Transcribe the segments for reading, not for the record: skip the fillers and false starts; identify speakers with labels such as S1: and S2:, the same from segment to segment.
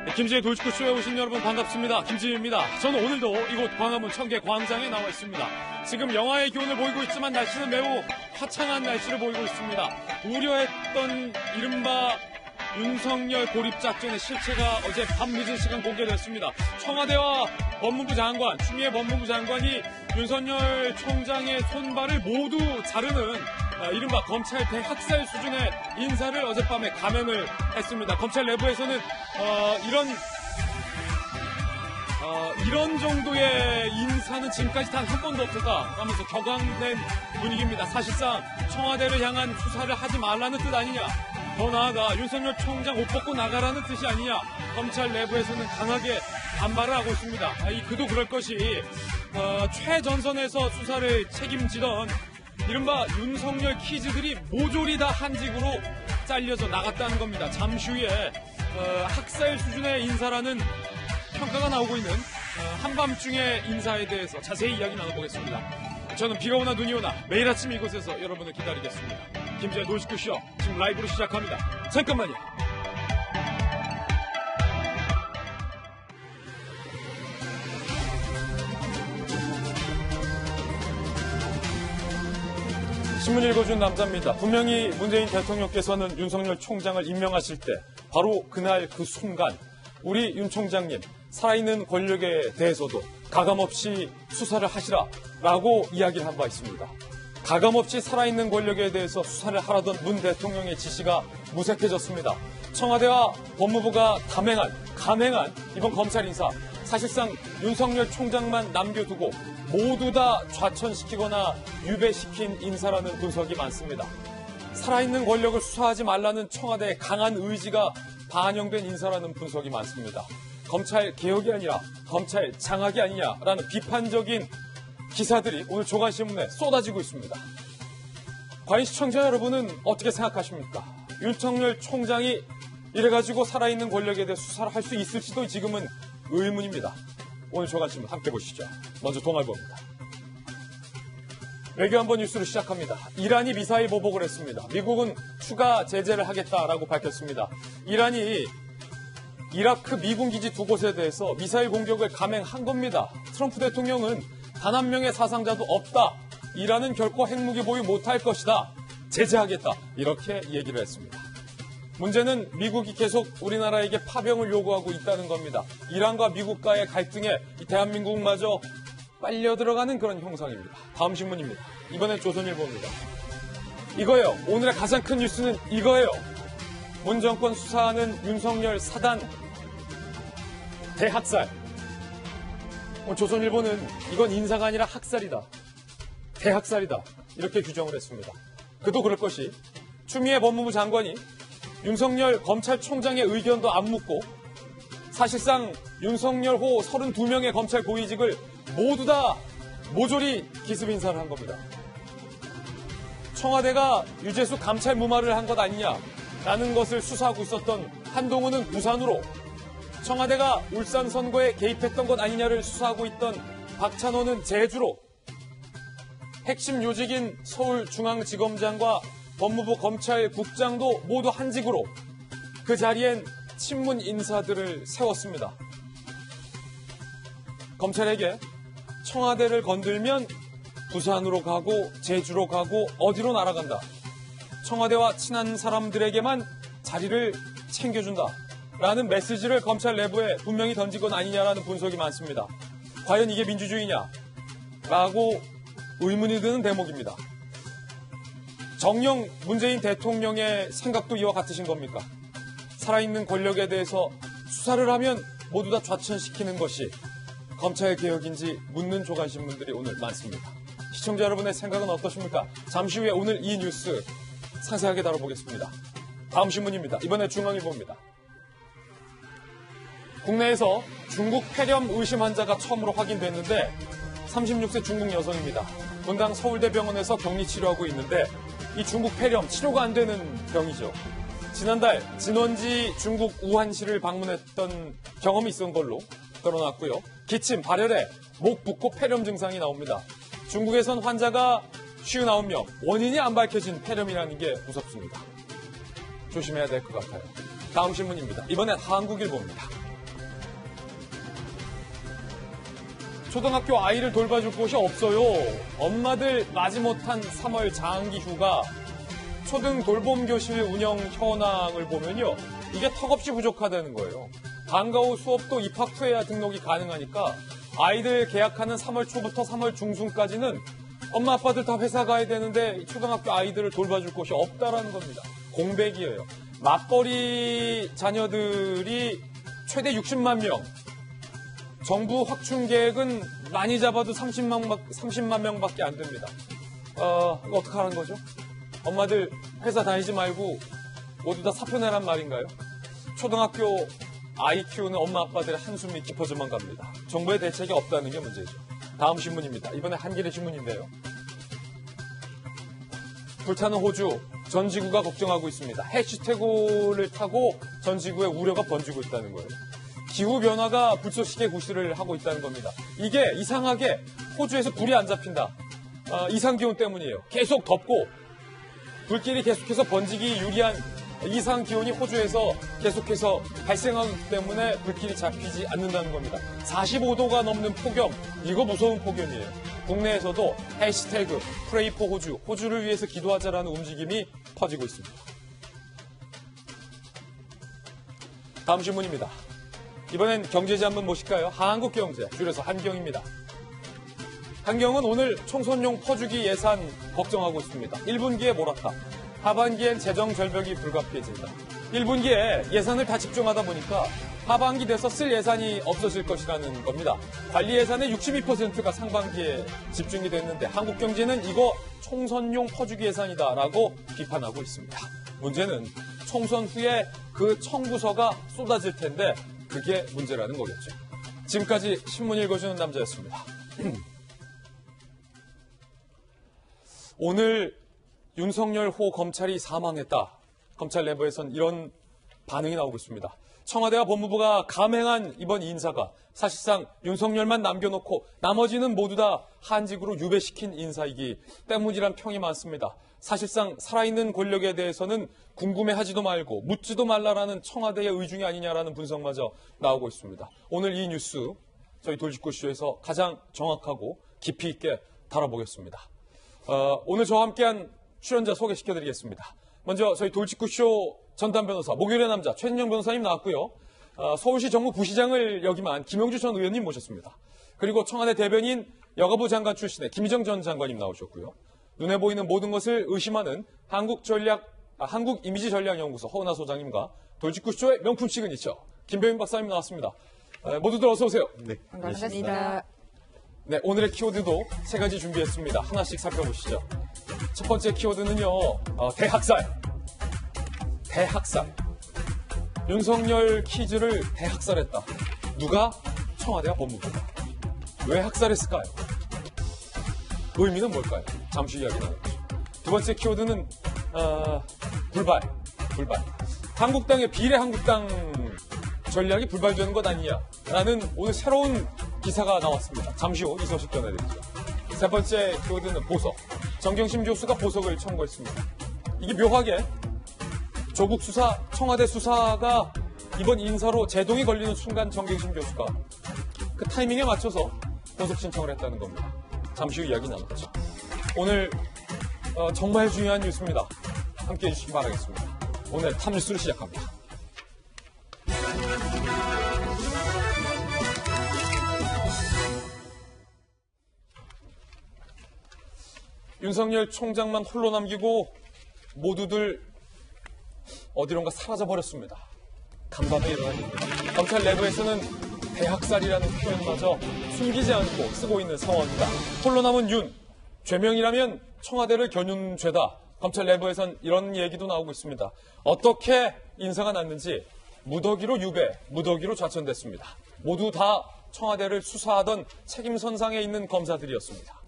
S1: 김지의 돌직구쇼에 오신 여러분 반갑습니다. 김지희입니다. 저는 오늘도 이곳 광화문 청계 광장에 나와 있습니다. 지금 영하의 기온을 보이고 있지만 날씨는 매우 화창한 날씨를 보이고 있습니다. 우려했던 이른바 윤석열 고립작전의 실체가 어제 밤늦은 시간 공개됐습니다. 청와대와 법무부 장관, 추미애 법무부 장관이 윤석열 총장의 손발을 모두 자르는 이른바 검찰 대학살 수준의 인사를 어젯밤에 감행을 했습니다. 검찰 내부에서는 이런 정도의 인사는 지금까지 단 한 번도 없었다 하면서 격앙된 분위기입니다. 사실상 청와대를 향한 수사를 하지 말라는 뜻 아니냐, 더 나아가 윤석열 총장 옷 벗고 나가라는 뜻이 아니냐, 검찰 내부에서는 강하게 반발을 하고 있습니다. 그도 그럴 것이 최전선에서 수사를 책임지던 이른바 윤석열 키즈들이 모조리 다 한직으로 잘려서 나갔다는 겁니다. 잠시 후에 학살 수준의 인사라는 평가가 나오고 있는 한밤중의 인사에 대해서 자세히 이야기 나눠보겠습니다. 저는 비가 오나 눈이 오나 매일 아침 이곳에서 여러분을 기다리겠습니다. 김지의 노식구쇼 지금 라이브로 시작합니다. 잠깐만요. 신문 읽어준 남자입니다. 분명히 문재인 대통령께서는 윤석열 총장을 임명하실 때 바로 그날 그 순간 우리 윤 총장님 살아있는 권력에 대해서도 가감없이 수사를 하시라라고 이야기를 한 바 있습니다. 가감없이 살아있는 권력에 대해서 수사를 하라던 문 대통령의 지시가 무색해졌습니다. 청와대와 법무부가 감행한 이번 검찰 인사, 사실상 윤석열 총장만 남겨두고 모두 다 좌천시키거나 유배시킨 인사라는 분석이 많습니다. 살아있는 권력을 수사하지 말라는 청와대의 강한 의지가 반영된 인사라는 분석이 많습니다. 검찰 개혁이 아니라 검찰 장악이 아니냐라는 비판적인 기사들이 오늘 조간신문에 쏟아지고 있습니다. 과연 시청자 여러분은 어떻게 생각하십니까? 윤석열 총장이 이래가지고 살아있는 권력에 대해 수사를 할 수 있을지도 지금은 의문입니다. 오늘 조간신문 함께 보시죠. 먼저 동아일보입니다. 외교안보 뉴스로 시작합니다. 이란이 미사일 보복을 했습니다. 미국은 추가 제재를 하겠다라고 밝혔습니다. 이란이 이라크 미군 기지 두 곳에 대해서 미사일 공격을 감행한 겁니다. 트럼프 대통령은 단 한 명의 사상자도 없다. 이란은 결코 핵무기 보유 못할 것이다. 제재하겠다. 이렇게 얘기를 했습니다. 문제는 미국이 계속 우리나라에게 파병을 요구하고 있다는 겁니다. 이란과 미국과의 갈등에 대한민국마저 빨려 들어가는 그런 형상입니다. 다음 신문입니다. 이번엔 조선일보입니다. 이거예요. 오늘의 가장 큰 뉴스는 이거예요. 문 정권 수사하는 윤석열 사단 대학살. 조선일보는 이건 인사가 아니라 학살이다. 대학살이다. 이렇게 규정을 했습니다. 그도 그럴 것이 추미애 법무부 장관이 윤석열 검찰총장의 의견도 안 묻고 사실상 윤석열호 32명의 검찰 고위직을 모두 다 모조리 기습 인사를 한 겁니다. 청와대가 유재수 감찰 무마를 한 것 아니냐라는 것을 수사하고 있었던 한동훈은 부산으로, 청와대가 울산 선거에 개입했던 것 아니냐를 수사하고 있던 박찬호는 제주로, 핵심 요직인 서울중앙지검장과 법무부 검찰국장도 모두 한직으로 그 자리엔 친문 인사들을 세웠습니다. 검찰에게 청와대를 건들면 부산으로 가고 제주로 가고 어디로 날아간다. 청와대와 친한 사람들에게만 자리를 챙겨준다. 라는 메시지를 검찰 내부에 분명히 던진 건 아니냐라는 분석이 많습니다. 과연 이게 민주주의냐? 라고 의문이 드는 대목입니다. 정녕 문재인 대통령의 생각도 이와 같으신 겁니까? 살아있는 권력에 대해서 수사를 하면 모두 다 좌천시키는 것이 검찰 개혁인지 묻는 조간신문들이 오늘 많습니다. 시청자 여러분의 생각은 어떠십니까? 잠시 후에 오늘 이 뉴스 상세하게 다뤄보겠습니다. 다음 신문입니다. 이번에 중앙일보입니다. 국내에서 중국 폐렴 의심 환자가 처음으로 확인됐는데 36세 중국 여성입니다. 분당 서울대병원에서 격리 치료하고 있는데 이 중국 폐렴 치료가 안 되는 병이죠. 지난달 진원지 중국 우한시를 방문했던 경험이 있었던 걸로 드러났고요. 기침, 발열에 목 붓고 폐렴 증상이 나옵니다. 중국에선 환자가 59명, 원인이 안 밝혀진 폐렴이라는 게 무섭습니다. 조심해야 될 것 같아요. 다음 신문입니다. 이번엔 한국일보입니다. 초등학교 아이를 돌봐줄 곳이 없어요. 엄마들 마지못한 3월 장기 휴가, 초등 돌봄 교실 운영 현황을 보면요. 이게 턱없이 부족하다는 거예요. 방과 후 수업도 입학 후에야 등록이 가능하니까 아이들 개학하는 3월 초부터 3월 중순까지는 엄마 아빠들 다 회사 가야 되는데 초등학교 아이들을 돌봐줄 곳이 없다라는 겁니다. 공백이에요. 맞벌이 자녀들이 최대 60만 명. 정부 확충 계획은 많이 잡아도 30만 명밖에 안 됩니다. 이거 어떡하라는 거죠? 엄마들 회사 다니지 말고 모두 다 사표 내란 말인가요? 초등학교 아이 키우는 엄마 아빠들의 한숨이 깊어져만 갑니다. 정부의 대책이 없다는 게 문제죠. 다음 신문입니다. 이번에 한겨레 신문인데요. 불타는 호주, 전 지구가 걱정하고 있습니다. 해시태그를 타고 전 지구에 우려가 번지고 있다는 거예요. 기후변화가 불쏘시개 구실을 하고 있다는 겁니다. 이게 이상하게 호주에서 불이 안 잡힌다. 이상기온 때문이에요. 계속 덥고 불길이 계속해서 번지기 유리한 이상기온이 호주에서 계속해서 발생하기 때문에 불길이 잡히지 않는다는 겁니다. 45도가 넘는 폭염, 이거 무서운 폭염이에요. 국내에서도 해시태그 프레이 포 호주, 호주를 위해서 기도하자라는 움직임이 퍼지고 있습니다. 다음 신문입니다. 이번엔 경제지 한번 보실까요? 한국경제, 줄여서 한경입니다. 한경은 오늘 총선용 퍼주기 예산 걱정하고 있습니다. 1분기에 몰았다. 하반기엔 재정 절벽이 불가피해진다. 1분기에 예산을 다 집중하다 보니까 하반기 돼서 쓸 예산이 없어질 것이라는 겁니다. 관리 예산의 62%가 상반기에 집중이 됐는데 한국경제는 이거 총선용 퍼주기 예산이다라고 비판하고 있습니다. 문제는 총선 후에 그 청구서가 쏟아질 텐데 그게 문제라는 거겠죠. 지금까지 신문 읽어주는 남자였습니다. 오늘 윤석열 호 검찰이 사망했다. 검찰 내부에선 이런 반응이 나오고 있습니다. 청와대와 법무부가 감행한 이번 인사가 사실상 윤석열만 남겨놓고 나머지는 모두 다 한직으로 유배시킨 인사이기 때문이란 평이 많습니다. 사실상 살아있는 권력에 대해서는 궁금해하지도 말고 묻지도 말라라는 청와대의 의중이 아니냐라는 분석마저 나오고 있습니다. 오늘 이 뉴스 저희 돌직구쇼에서 가장 정확하고 깊이 있게 다뤄보겠습니다. 오늘 저와 함께한 출연자 소개시켜드리겠습니다. 먼저 저희 돌직구쇼 전담 변호사, 목요일의 남자 최진영 변호사님 나왔고요. 서울시 정무 부시장을 역임한 김영주 전 의원님 모셨습니다. 그리고 청와대 대변인 여가부 장관 출신의 김희정 전 장관님 나오셨고요. 눈에 보이는 모든 것을 의심하는 한국이미지전략연구소 허은하 소장님과 돌직구쇼의 명품 시그니처 김배윤 박사님 나왔습니다. 모두들 어서 오세요.
S2: 네,
S3: 반갑습니다.
S1: 네, 오늘의 키워드도 세 가지 준비했습니다. 하나씩 살펴보시죠. 첫 번째 키워드는요, 대학살. 윤석열 퀴즈를 대학살했다. 누가? 청와대와 법무부가. 왜 학살했을까요? 의미는 뭘까요? 잠시 이야기 나누죠. 두 번째 키워드는 불발. 한국당의 비례 한국당 전략이 불발되는 것 아니냐라는 오늘 새로운 기사가 나왔습니다. 잠시 후 이 소식 전해드리죠. 세 번째 키워드는 보석. 정경심 교수가 보석을 청구했습니다. 이게 묘하게 조국 수사, 청와대 수사가 이번 인사로 제동이 걸리는 순간 정경심 교수가 그 타이밍에 맞춰서 보석 신청을 했다는 겁니다. 잠시 후 이야기 나누죠. 오늘 정말 중요한 뉴스입니다. 함께해 주시기 바라겠습니다. 오늘 탑뉴스를 시작합니다. 윤석열 총장만 홀로 남기고 모두들 어디론가 사라져버렸습니다. 간밤에 일어난 일입니다. 검찰 내부에서는 대학살이라는 표현마저 숨기지 않고 쓰고 있는 상황입니다. 홀로 남은 윤, 죄명이라면 청와대를 겨눈 죄다. 검찰 내부에선 이런 얘기도 나오고 있습니다. 어떻게 인사가 났는지 무더기로 유배, 무더기로 좌천됐습니다. 모두 다 청와대를 수사하던 책임선상에 있는 검사들이었습니다.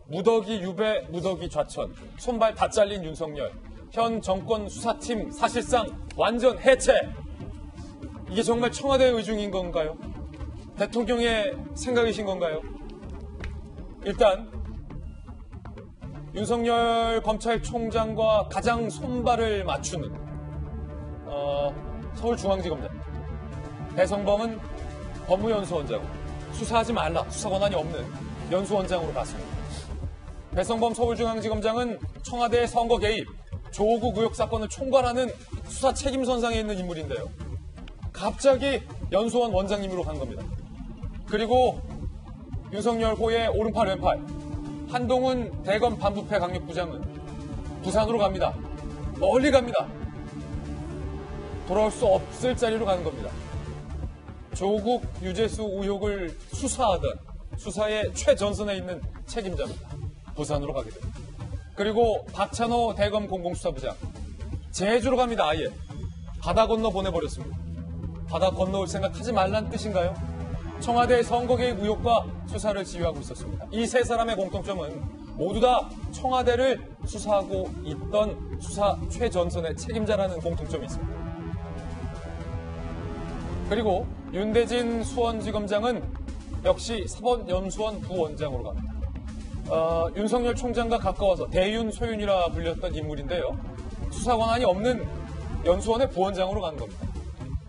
S1: 무더기 유배, 무더기 좌천, 손발 다 잘린 윤석열, 현 정권 수사팀 사실상 완전 해체. 이게 정말 청와대의 의중인 건가요? 대통령의 생각이신 건가요? 일단 윤석열 검찰총장과 가장 손발을 맞추는 서울중앙지검장 배성범은 법무연수원장, 수사하지 말라, 수사 권한이 없는 연수원장으로 갔습니다. 배성범 서울중앙지검장은 청와대의 선거 개입, 조국 의혹 사건을 총괄하는 수사 책임선상에 있는 인물인데요. 갑자기 연수원 원장님으로 간 겁니다. 그리고 윤석열 호의 오른팔 왼팔 한동훈 대검 반부패 강력부장은 부산으로 갑니다. 멀리 갑니다. 돌아올 수 없을 자리로 가는 겁니다. 조국 유재수 의혹을 수사하던 수사의 최전선에 있는 책임자입니다. 부산으로 가게 됩니다. 그리고 박찬호 대검 공공수사부장 제주로 갑니다. 아예 바다 건너 보내버렸습니다. 바다 건너올 생각하지 말란 뜻인가요? 청와대의 선거 개입 의혹과 수사를 지휘하고 있었습니다. 이 세 사람의 공통점은 모두 다 청와대를 수사하고 있던 수사 최전선의 책임자라는 공통점이 있습니다. 그리고 윤대진 수원지검장은 역시 사법연수원 부원장으로 갑니다. 윤석열 총장과 가까워서 대윤 소윤이라 불렸던 인물인데요. 수사 권한이 없는 연수원의 부원장으로 간 겁니다.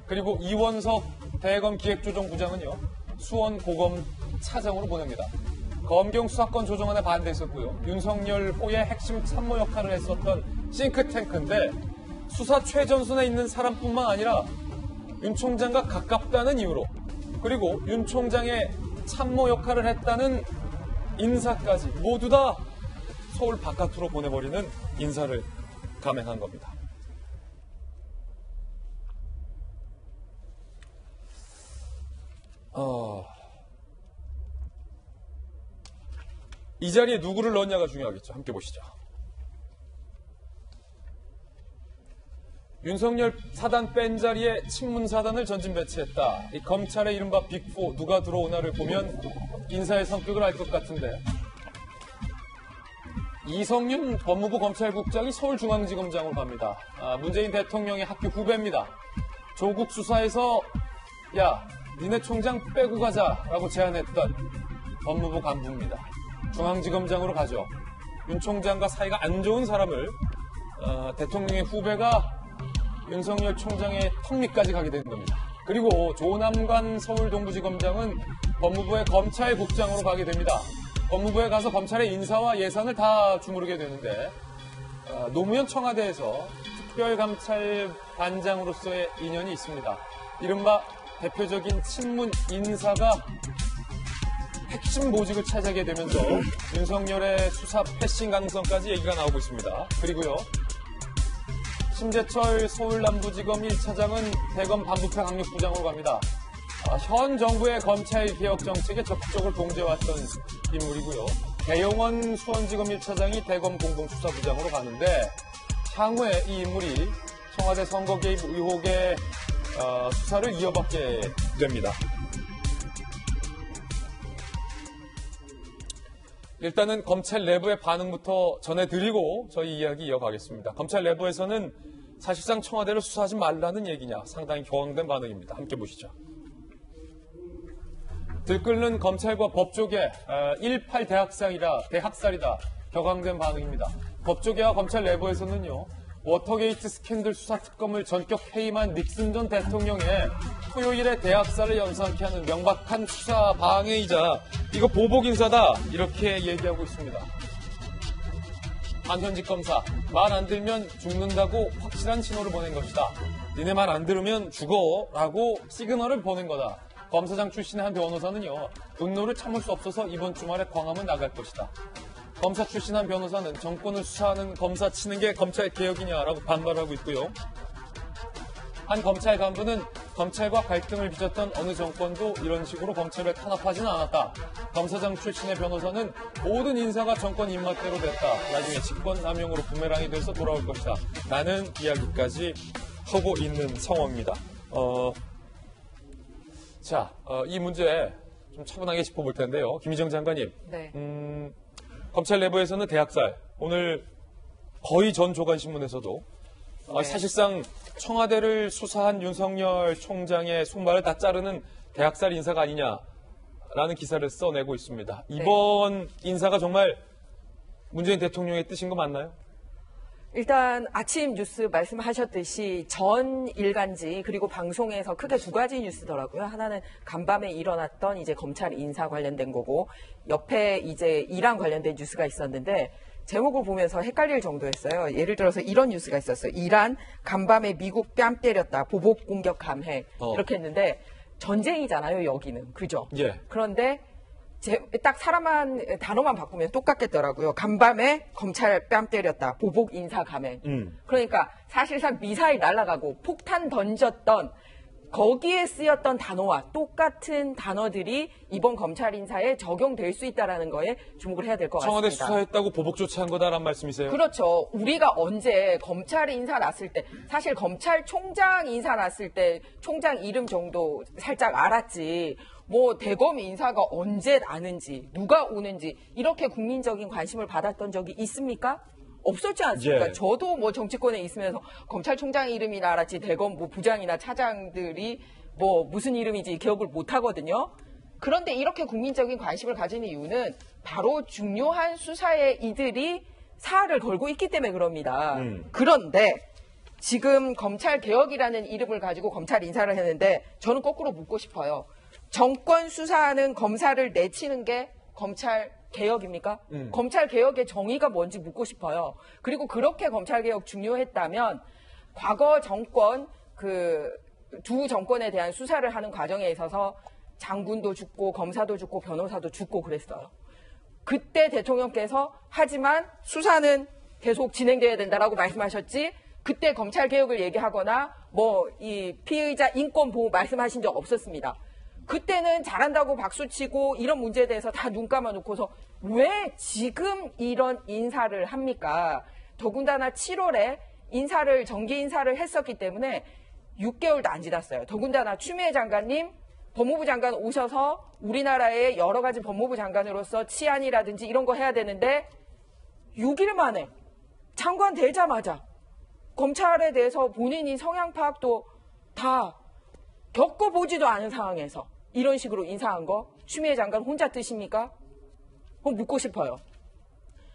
S1: 그리고 이원석 대검 기획조정부장은요. 수원 고검 차장으로 보냅니다. 검경 수사권 조정안에 반대했었고요. 윤석열 호의 핵심 참모 역할을 했었던 싱크탱크인데 수사 최전선에 있는 사람뿐만 아니라 윤 총장과 가깝다는 이유로 그리고 윤 총장의 참모 역할을 했다는 인사까지 모두 다 서울 바깥으로 보내버리는 인사를 감행한 겁니다. 이 자리에 누구를 넣냐가 중요하겠죠. 함께 보시죠. 윤석열 사단 뺀 자리에 친문사단을 전진 배치했다. 이 검찰의 이른바 빅4 누가 들어오나를 보면 인사의 성격을 알 것 같은데 이성윤 법무부 검찰국장이 서울중앙지검장으로 갑니다. 문재인 대통령의 학교 후배입니다. 조국 수사에서 야 니네 총장 빼고 가자라고 제안했던 법무부 간부입니다. 중앙지검장으로 가죠. 윤 총장과 사이가 안 좋은 사람을 대통령의 후배가 윤석열 총장의 턱밑까지 가게 되는 겁니다. 그리고 조남관 서울동부지검장은 법무부의 검찰국장으로 가게 됩니다. 법무부에 가서 검찰의 인사와 예산을 다 주무르게 되는데 노무현 청와대에서 특별감찰반장으로서의 인연이 있습니다. 이른바 대표적인 친문 인사가 핵심 보직을 차지하게 되면서 윤석열의 수사 패싱 가능성까지 얘기가 나오고 있습니다. 그리고요. 심재철 서울남부지검 1차장은 대검 반부패 강력부장으로 갑니다. 현 정부의 검찰개혁 정책에 적극적으로 동조해왔던 인물이고요. 배용원 수원지검 1차장이 대검 공동수사부장으로 가는데 향후에 이 인물이 청와대 선거 개입 의혹의 수사를 이어받게 됩니다. 일단은 검찰 내부의 반응부터 전해드리고 저희 이야기 이어가겠습니다. 검찰 내부에서는 사실상 청와대를 수사하지 말라는 얘기냐 상당히 격앙된 반응입니다. 함께 보시죠. 들끓는 검찰과 법조계 18 대학살이다 격앙된 반응입니다. 법조계와 검찰 내부에서는요. 워터게이트 스캔들 수사 특검을 전격 해임한 닉슨 전 대통령의 토요일에 대학살을 연상케 하는 명백한 수사 방해이자 이거 보복 인사다 이렇게 얘기하고 있습니다. 한현직 검사 말 안 들면 죽는다고 확실한 신호를 보낸 것이다. 니네 말 안 들으면 죽어 라고 시그널을 보낸 거다. 검사장 출신의 한 변호사는요. 분노를 참을 수 없어서 이번 주말에 광화문 나갈 것이다. 검사 출신 한 변호사는 정권을 수사하는 검사 치는 게 검찰 개혁이냐라고 반발하고 있고요. 한 검찰 간부는 검찰과 갈등을 빚었던 어느 정권도 이런 식으로 검찰을 탄압하지는 않았다. 검사장 출신의 변호사는 모든 인사가 정권 입맛대로 됐다. 나중에 직권남용으로 부메랑이 돼서 돌아올 것이다. 라는 이야기까지 하고 있는 상황입니다. 이 문제 좀 차분하게 짚어볼 텐데요. 김희정 장관님.
S2: 네.
S1: 검찰 내부에서는 대학살, 오늘 거의 전 조간신문에서도
S2: 네.
S1: 사실상 청와대를 수사한 윤석열 총장의 손발을 다 자르는 대학살 인사가 아니냐라는 기사를 써내고 있습니다. 이번 인사가 정말 문재인 대통령의 뜻인 거 맞나요?
S2: 일단 아침 뉴스 말씀하셨듯이 전 일간지 그리고 방송에서 크게 두 가지 뉴스더라고요. 하나는 간밤에 일어났던 이제 검찰 인사 관련된 거고 옆에 이제 이란 관련된 뉴스가 있었는데 제목을 보면서 헷갈릴 정도였어요. 예를 들어서 이런 뉴스가 있었어요. 이란 간밤에 미국 뺨 때렸다. 보복 공격 감행 이렇게 했는데 전쟁이잖아요. 여기는 그죠?
S1: 예.
S2: 그런데 딱 단어만 바꾸면 똑같겠더라고요. 간밤에 검찰 뺨 때렸다. 보복 인사 감행. 그러니까 사실상 미사일 날아가고 폭탄 던졌던 거기에 쓰였던 단어와 똑같은 단어들이 이번 검찰 인사에 적용될 수 있다는 거에 주목을 해야 될 것 같습니다.
S1: 청와대 수사했다고 보복 조치한 거다라는 말씀이세요?
S2: 그렇죠. 우리가 언제 검찰 인사 났을 때 사실 검찰총장 인사 났을 때 총장 이름 정도 살짝 알았지. 뭐 대검 인사가 언제 나는지 누가 오는지 이렇게 국민적인 관심을 받았던 적이 있습니까? 없었지 않습니까?
S1: 예.
S2: 저도 뭐 정치권에 있으면서 검찰총장 이름이나 알았지 대검 뭐 부장이나 차장들이 뭐 무슨 이름인지 기억을 못 하거든요. 그런데 이렇게 국민적인 관심을 가지는 이유는 바로 중요한 수사에 이들이 사활을 걸고 있기 때문에 그럽니다. 그런데 지금 검찰개혁이라는 이름을 가지고 검찰 인사를 했는데 저는 거꾸로 묻고 싶어요. 정권 수사하는 검사를 내치는 게 검찰 개혁입니까? 검찰 개혁의 정의가 뭔지 묻고 싶어요. 그리고 그렇게 검찰 개혁 중요했다면 과거 정권 두 정권에 대한 수사를 하는 과정에 있어서 장군도 죽고 검사도 죽고 변호사도 죽고 그랬어요. 그때 대통령께서 하지만 수사는 계속 진행돼야 된다라고 말씀하셨지. 그때 검찰 개혁을 얘기하거나 뭐 이 피의자 인권 보호 말씀하신 적 없었습니다. 그때는 잘한다고 박수치고 이런 문제에 대해서 다 눈 감아놓고서 왜 지금 이런 인사를 합니까? 더군다나 7월에 정기 인사를 했었기 때문에 6개월도 안 지났어요. 더군다나 추미애 장관님 법무부 장관 오셔서 우리나라의 여러 가지 법무부 장관으로서 치안이라든지 이런 거 해야 되는데 6일 만에 장관 되자마자 검찰에 대해서 본인이 성향 파악도 다 겪어보지도 않은 상황에서 이런 식으로 인사한 거 추미애 장관 혼자 뜻입니까? 묻고 싶어요.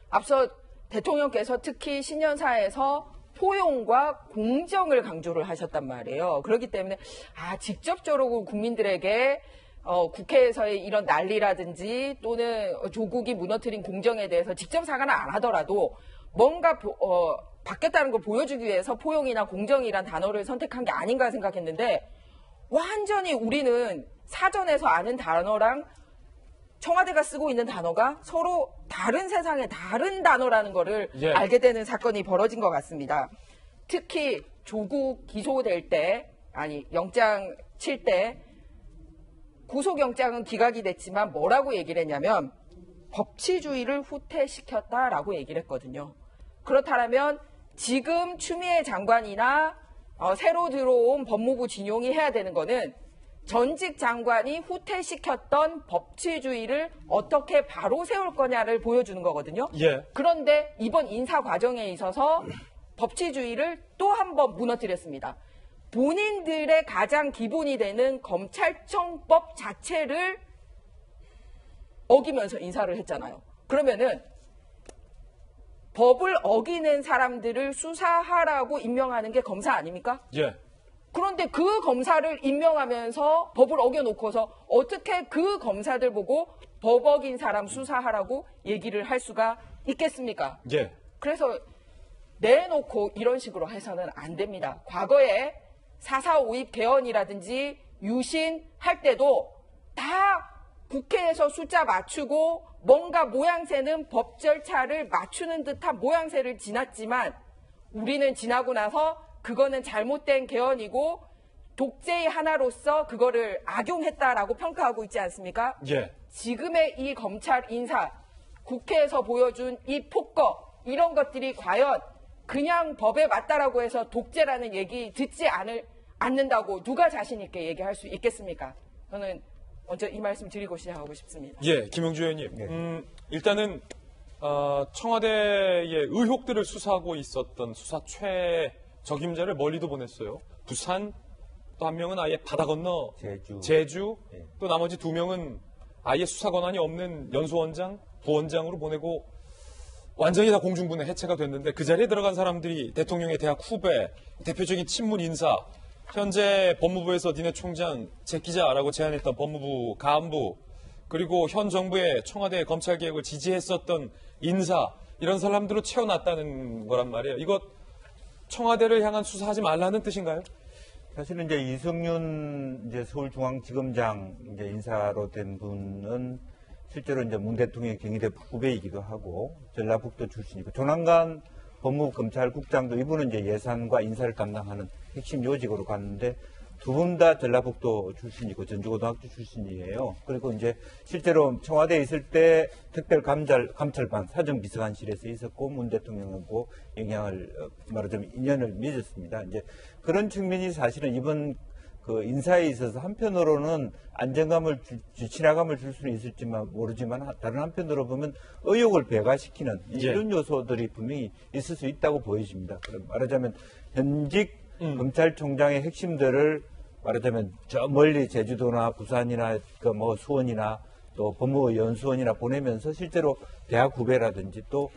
S2: 앞서 대통령께서 특히 신년사에서 포용과 공정을 강조를 하셨단 말이에요. 그렇기 때문에 직접적으로 국민들에게 국회에서의 이런 난리라든지 또는 조국이 무너뜨린 공정에 대해서 직접 사과는 안 하더라도 뭔가 바뀌었다는 걸 보여주기 위해서 포용이나 공정이란 단어를 선택한 게 아닌가 생각했는데 완전히 우리는 사전에서 아는 단어랑 청와대가 쓰고 있는 단어가 서로 다른 세상의 다른 단어라는 거를 알게 되는 사건이 벌어진 것 같습니다. 특히 조국 기소될 때, 영장 칠 때 구속영장은 기각이 됐지만 뭐라고 얘기를 했냐면 법치주의를 후퇴시켰다라고 얘기를 했거든요. 그렇다면 지금 추미애 장관이나 새로 들어온 법무부 진용이 해야 되는 거는 전직 장관이 후퇴시켰던 법치주의를 어떻게 바로 세울 거냐를 보여주는 거거든요.
S1: 예.
S2: 그런데 이번 인사 과정에 있어서 법치주의를 또 한 번 무너뜨렸습니다. 본인들의 가장 기본이 되는 검찰청법 자체를 어기면서 인사를 했잖아요. 그러면은 법을 어기는 사람들을 수사하라고 임명하는 게 검사 아닙니까?
S1: 예.
S2: 그런데 그 검사를 임명하면서 법을 어겨놓고서 어떻게 그 검사들 보고 법 어긴 사람 수사하라고 얘기를 할 수가 있겠습니까?
S1: 예.
S2: 그래서 내놓고 이런 식으로 해서는 안 됩니다. 과거에 4.4 5.입 개헌이라든지 유신 할 때도 다 국회에서 숫자 맞추고 뭔가 모양새는 법 절차를 맞추는 듯한 모양새를 지났지만 우리는 지나고 나서 그거는 잘못된 개헌이고 독재의 하나로서 그거를 악용했다라고 평가하고 있지 않습니까?
S1: 예.
S2: 지금의 이 검찰 인사, 국회에서 보여준 이 폭거 이런 것들이 과연 그냥 법에 맞다라고 해서 독재라는 얘기 듣지 않는다고 누가 자신 있게 얘기할 수 있겠습니까? 저는 먼저 이 말씀 드리고 시작하고 싶습니다.
S1: 예, 김용주 의원님. 일단은 청와대의 의혹들을 수사하고 있었던 수사 최적임자를 멀리도 보냈어요. 부산, 또 한 명은 아예 바다 건너 제주, 또 나머지 2명은 아예 수사 권한이 없는 연수원장, 부원장으로 보내고 완전히 다 공중분해 해체가 됐는데 그 자리에 들어간 사람들이 대통령의 대학 후배, 대표적인 친문 인사, 현재 법무부에서 니네 총장 제끼자라고 제안했던 법무부 간부, 그리고 현 정부의 청와대 검찰개혁을 지지했었던 인사, 이런 사람들로 채워놨다는 거란 말이에요. 이거 청와대를 향한 수사하지 말라는 뜻인가요?
S3: 사실은 이제 이성윤 서울중앙지검장 인사로 된 분은 실제로 이제 문 대통령의 경희대 후배이기도 하고 전라북도 출신이고 조남관 법무검찰국장도 이분은 이제 예산과 인사를 담당하는 핵심 요직으로 갔는데 두 분 다 전라북도 출신이고 전주고등학교 출신이에요. 그리고 이제 실제로 청와대에 있을 때 특별감찰반 사정비서관실에서 있었고 문 대통령하고 영향을 말하자면 인연을 맺었습니다. 이제 그런 측면이 사실은 이번 그 인사에 있어서 한편으로는 안정감을 친화감을 줄 수는 있을지만 모르지만 다른 한편으로 보면 의욕을 배가시키는 이런 요소들이 분명히 있을 수 있다고 보여집니다. 말하자면 현직 검찰총장의 핵심들을 말하자면 저 멀리 제주도나 부산이나 그 뭐 수원이나 또 법무부 연수원이나 보내면서 실제로 대학 후배라든지 또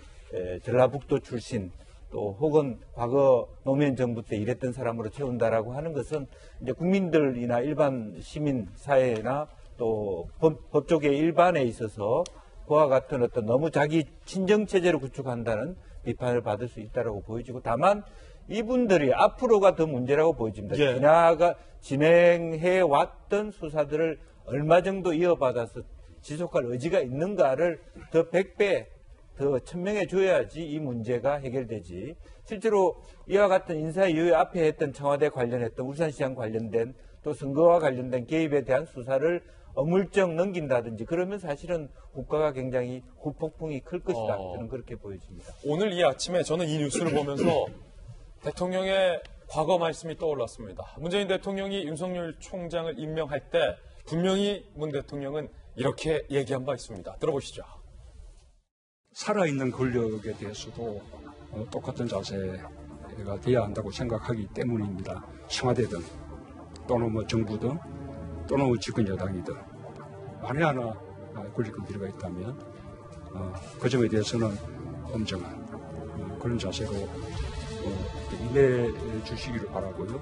S3: 전라북도 출신 또 혹은 과거 노무현 정부 때 일했던 사람으로 채운다라고 하는 것은 이제 국민들이나 일반 시민 사회나 또 법조계 일반에 있어서 그와 같은 어떤 너무 자기 친정 체제를 구축한다는 비판을 받을 수 있다라고 보여지고 다만 이분들이 앞으로가 더 문제라고 보여집니다. 진행해 왔던 수사들을 얼마 정도 이어받아서 지속할 의지가 있는가를 더 100배 더 천명해 줘야지 이 문제가 해결되지. 실제로 이와 같은 인사 이후에 앞에 했던 청와대 관련했던 울산시장 관련된 또 선거와 관련된 개입에 대한 수사를 어물쩍 넘긴다든지 그러면 사실은 국가가 굉장히 후폭풍이 클 것이다. 저는 그렇게 보여집니다.
S1: 오늘 이 아침에 저는 이 뉴스를 보면서 대통령의 과거 말씀이 떠올랐습니다. 문재인 대통령이 윤석열 총장을 임명할 때 분명히 문 대통령은 이렇게 얘기한 바 있습니다. 들어보시죠.
S4: 살아있는 권력에 대해서도 똑같은 자세가 돼야 한다고 생각하기 때문입니다. 청와대든 또는 뭐 정부든 또는 뭐 집권 여당이든 만에 하나 권력권 비리가 있다면 그 점에 대해서는 엄정한 그런 자세로 임해 주시기를 바라고요.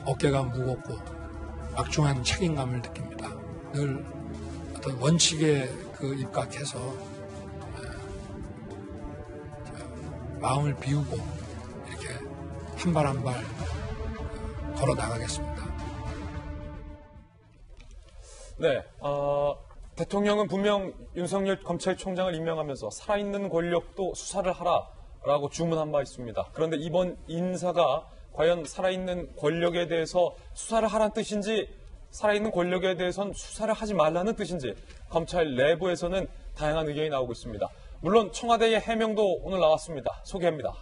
S5: 어깨가 무겁고 막중한 책임감을 느낍니다. 늘 어떤 원칙에 입각해서 마음을 비우고 이렇게 한 발 한 발 걸어 나가겠습니다.
S1: 네, 대통령은 분명 윤석열 검찰총장을 임명하면서 살아있는 권력도 수사를 하라라고 주문한 바 있습니다. 그런데 이번 인사가 과연 살아있는 권력에 대해서 수사를 하라는 뜻인지 살아있는 권력에 대해서는 수사를 하지 말라는 뜻인지 검찰 내부에서는 다양한 의견이 나오고 있습니다. 물론 청와대의 해명도 오늘 나왔습니다. 소개합니다.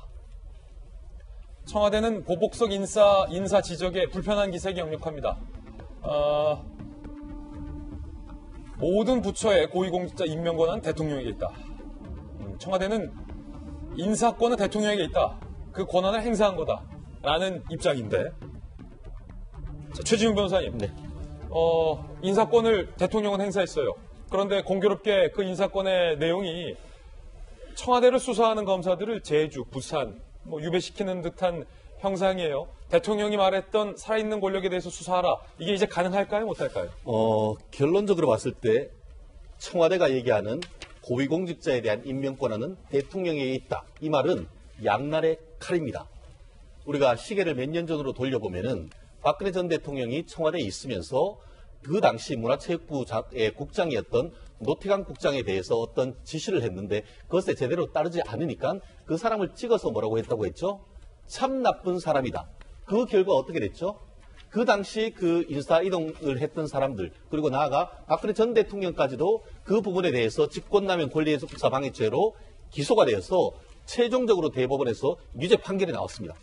S1: 청와대는 보복성 인사 지적에 불편한 기색이 역력합니다. 모든 부처의 고위공직자 임명 권한은 대통령에게 있다. 청와대는 인사권은 대통령에게 있다. 그 권한을 행사한 거다. 라는 입장인데 최지웅 변호사님.
S6: 네.
S1: 인사권을 대통령은 행사했어요. 그런데 공교롭게 그 인사권의 내용이 청와대를 수사하는 검사들을 제주, 부산, 유배시키는 듯한 형상이에요. 대통령이 말했던 살아있는 권력에 대해서 수사하라. 이게 이제 가능할까요? 못할까요?
S6: 결론적으로 봤을 때 청와대가 얘기하는 고위공직자에 대한 임명 권한은 대통령에게 있다. 이 말은 양날의 칼입니다. 우리가 시계를 몇 년 전으로 돌려보면은 박근혜 전 대통령이 청와대에 있으면서 그 당시 문화체육부 국장이었던 노태강 국장에 대해서 어떤 지시를 했는데 그것에 제대로 따르지 않으니까 그 사람을 찍어서 뭐라고 했다고 했죠? 참 나쁜 사람이다. 그 결과 어떻게 됐죠? 그 당시 그 인사 이동을 했던 사람들 그리고 나아가 박근혜 전 대통령까지도 그 부분에 대해서 직권남용 권리행사 방해죄로 기소가 되어서 최종적으로 대법원에서 유죄 판결이 나왔습니다.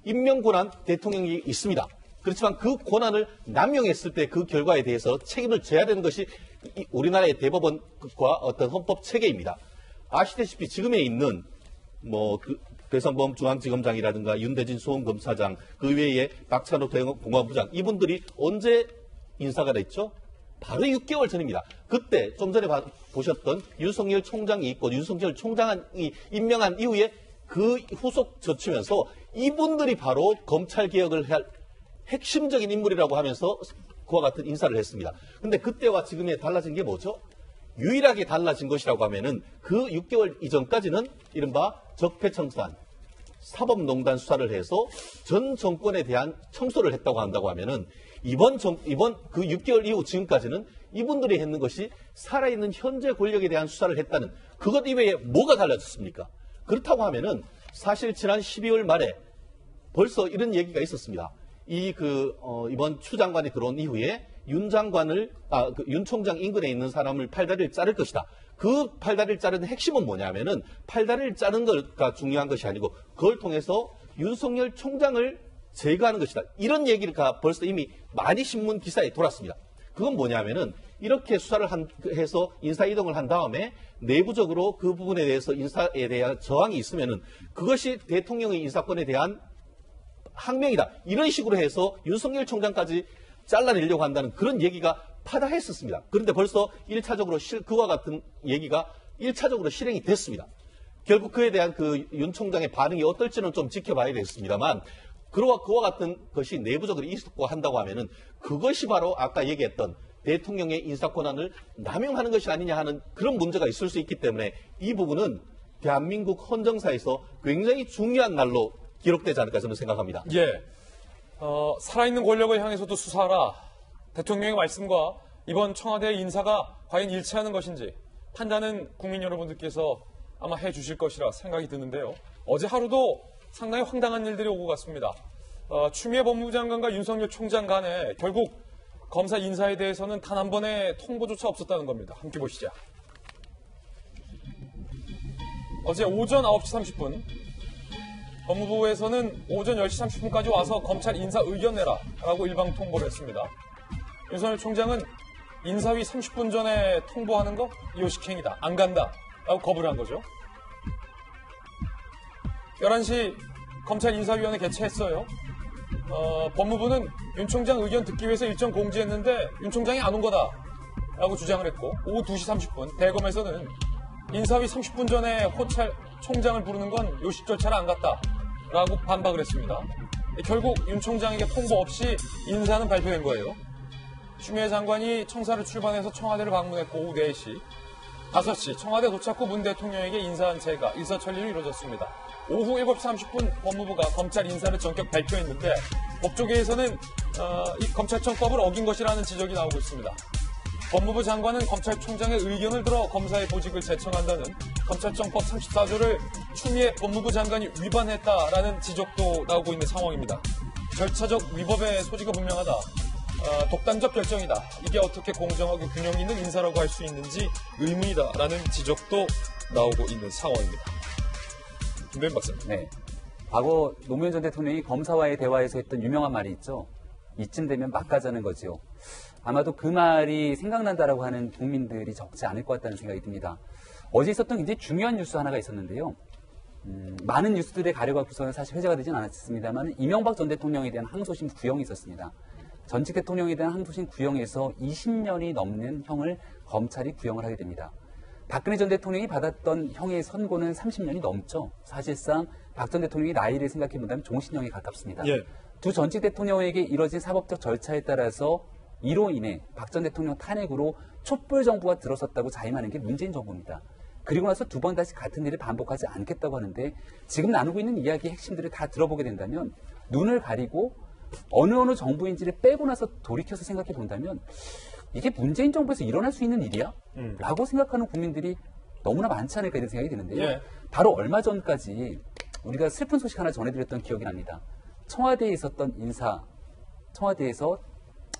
S6: 임명 권한 대통령이 있습니다. 그렇지만 그 권한을 남용했을 때 그 결과에 대해서 책임을 져야 되는 것이 우리나라의 대법원과 어떤 헌법 체계입니다. 아시다시피 지금에 있는 배선범 중앙지검장이라든가 윤대진 수원검사장 그 외에 박찬호 공안부장 이분들이 언제 인사가 됐죠? 바로 6개월 전입니다. 그때 좀 전에 보셨던 윤석열 총장이 있고 윤석열 총장이 임명한 이후에 그 후속 젖히면서 이분들이 바로 검찰 개혁을 할 핵심적인 인물이라고 하면서 그와 같은 인사를 했습니다. 근데 그때와 지금에 달라진 게 뭐죠? 유일하게 달라진 것이라고 하면은 그 6개월 이전까지는 이른바 적폐청산, 사법농단 수사를 해서 전 정권에 대한 청소를 했다고 한다고 하면은 이번 그 6개월 이후 지금까지는 이분들이 했는 것이 살아있는 현재 권력에 대한 수사를 했다는 그것 이외에 뭐가 달라졌습니까? 그렇다고 하면은 사실 지난 12월 말에 벌써 이런 얘기가 있었습니다. 이번 추 장관이 들어온 이후에 윤 총장 인근에 있는 사람을 팔다리를 자를 것이다. 그 팔다리를 자르는 핵심은 뭐냐면은 팔다리를 자르는 것가 중요한 것이 아니고 그걸 통해서 윤석열 총장을 제거하는 것이다. 이런 얘기가 벌써 이미 많이 신문 기사에 돌았습니다. 그건 뭐냐면은 이렇게 수사를 해서 인사 이동을 한 다음에 내부적으로 그 부분에 대해서 인사에 대한 저항이 있으면은 그것이 대통령의 인사권에 대한 항명이다. 이런 식으로 해서 윤석열 총장까지 잘라내려고 한다는 그런 얘기가 파다했었습니다. 그런데 벌써 1차적으로 그와 같은 얘기가 1차적으로 실행이 됐습니다. 결국 그에 대한 그 윤 총장의 반응이 어떨지는 좀 지켜봐야 되겠습니다만 그와 같은 것이 내부적으로 있었고 한다고 하면은 그것이 바로 아까 얘기했던 대통령의 인사 권한을 남용하는 것이 아니냐 하는 그런 문제가 있을 수 있기 때문에 이 부분은 대한민국 헌정사에서 굉장히 중요한 날로 기록되지 않을까 저는 생각합니다.
S1: 예. 살아있는 권력을 향해서도 수사하라. 대통령의 말씀과 이번 청와대 인사가 과연 일치하는 것인지 판단은 국민 여러분들께서 아마 해주실 것이라 생각이 드는데요. 어제 하루도 상당히 황당한 일들이 오고 갔습니다. 추미애 법무부 장관과 윤석열 총장 간에 결국 검사 인사에 대해서는 단 한 번의 통보조차 없었다는 겁니다. 함께 보시죠. 어제 오전 9시 30분 법무부에서는 오전 10시 30분까지 와서 검찰 인사 의견 내라라고 일방 통보를 했습니다. 윤석열 총장은 인사위 30분 전에 통보하는 거 요식행위다. 안 간다. 라고 거부를 한 거죠. 11시 검찰 인사위원회 개최했어요. 법무부는 윤 총장 의견 듣기 위해서 일정 공지했는데 윤 총장이 안 온 거다. 라고 주장을 했고 오후 2시 30분 대검에서는 인사위 30분 전에 호찰 총장을 부르는 건 요식 절차를 안 갔다. 라고 반박을 했습니다. 결국 윤 총장에게 통보 없이 인사는 발표된 거예요. 추미애 장관이 청사를 출발해서 청와대를 방문했고 오후 4시, 5시 청와대 도착 후 문 대통령에게 인사한 채가 일사천리로 이루어졌습니다. 오후 7시 30분 법무부가 검찰 인사를 전격 발표했는데 법조계에서는 이 검찰청법을 어긴 것이라는 지적이 나오고 있습니다. 법무부 장관은 검찰총장의 의견을 들어 검사의 보직을 제청한다는 검찰청법 34조를 추미애 법무부 장관이 위반했다라는 지적도 나오고 있는 상황입니다. 절차적 위법의 소지가 분명하다. 독단적 결정이다. 이게 어떻게 공정하고 균형 있는 인사라고 할 수 있는지 의문이다라는 지적도 나오고 있는 상황입니다. 김도현 박사님.
S7: 네. 과거 노무현 전 대통령이 검사와의 대화에서 했던 유명한 말이 있죠. 이쯤 되면 막 가자는 거죠. 아마도 그 말이 생각난다라고 하는 국민들이 적지 않을 것 같다는 생각이 듭니다. 어제 있었던 굉장히 중요한 뉴스 하나가 있었는데요. 많은 뉴스들의 가려갖고서는 사실 회자가 되진 않았습니다만 이명박 전 대통령에 대한 항소심 구형이 있었습니다. 전직 대통령에 대한 항소심 구형에서 20년이 넘는 형을 검찰이 구형을 하게 됩니다. 박근혜 전 대통령이 받았던 형의 선고는 30년이 넘죠. 사실상 박 전 대통령의 나이를 생각해본다면 종신형에 가깝습니다.
S1: 예.
S7: 두 전직 대통령에게 이뤄진 사법적 절차에 따라서 이로 인해 박 전 대통령 탄핵으로 촛불 정부가 들어섰다고 자임하는 게 문재인 정부입니다. 그리고 나서 두 번 다시 같은 일을 반복하지 않겠다고 하는데 지금 나누고 있는 이야기의 핵심들을 다 들어보게 된다면 눈을 가리고 어느 정부인지를 빼고 나서 돌이켜서 생각해 본다면 이게 문재인 정부에서 일어날 수 있는 일이야? 라고 생각하는 국민들이 너무나 많지 않을까 이런 생각이 드는데요.
S1: 예.
S7: 바로 얼마 전까지 우리가 슬픈 소식 하나 전해드렸던 기억이 납니다. 청와대에 있었던 인사, 청와대에서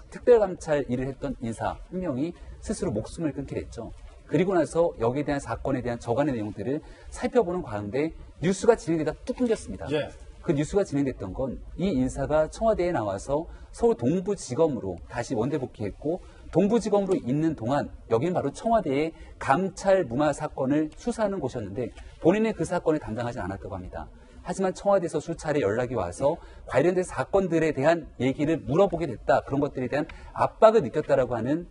S7: 특별감찰 일을 했던 인사 한 명이 스스로 목숨을 끊게 됐죠. 그리고 나서 여기에 대한 사건에 대한 저간의 내용들을 살펴보는 가운데 뉴스가 진행되다 뚝 끊겼습니다.
S1: 예.
S7: 그 뉴스가 진행됐던 건 이 인사가 청와대에 나와서 서울 동부지검으로 다시 원대 복귀했고 동부지검으로 있는 동안 여기는 바로 청와대의 감찰 무마 사건을 수사하는 곳이었는데 본인은 그 사건을 담당하지 않았다고 합니다. 하지만 청와대에서 수차례 연락이 와서 관련된 사건들에 대한 얘기를 물어보게 됐다. 그런 것들에 대한 압박을 느꼈다라고 하는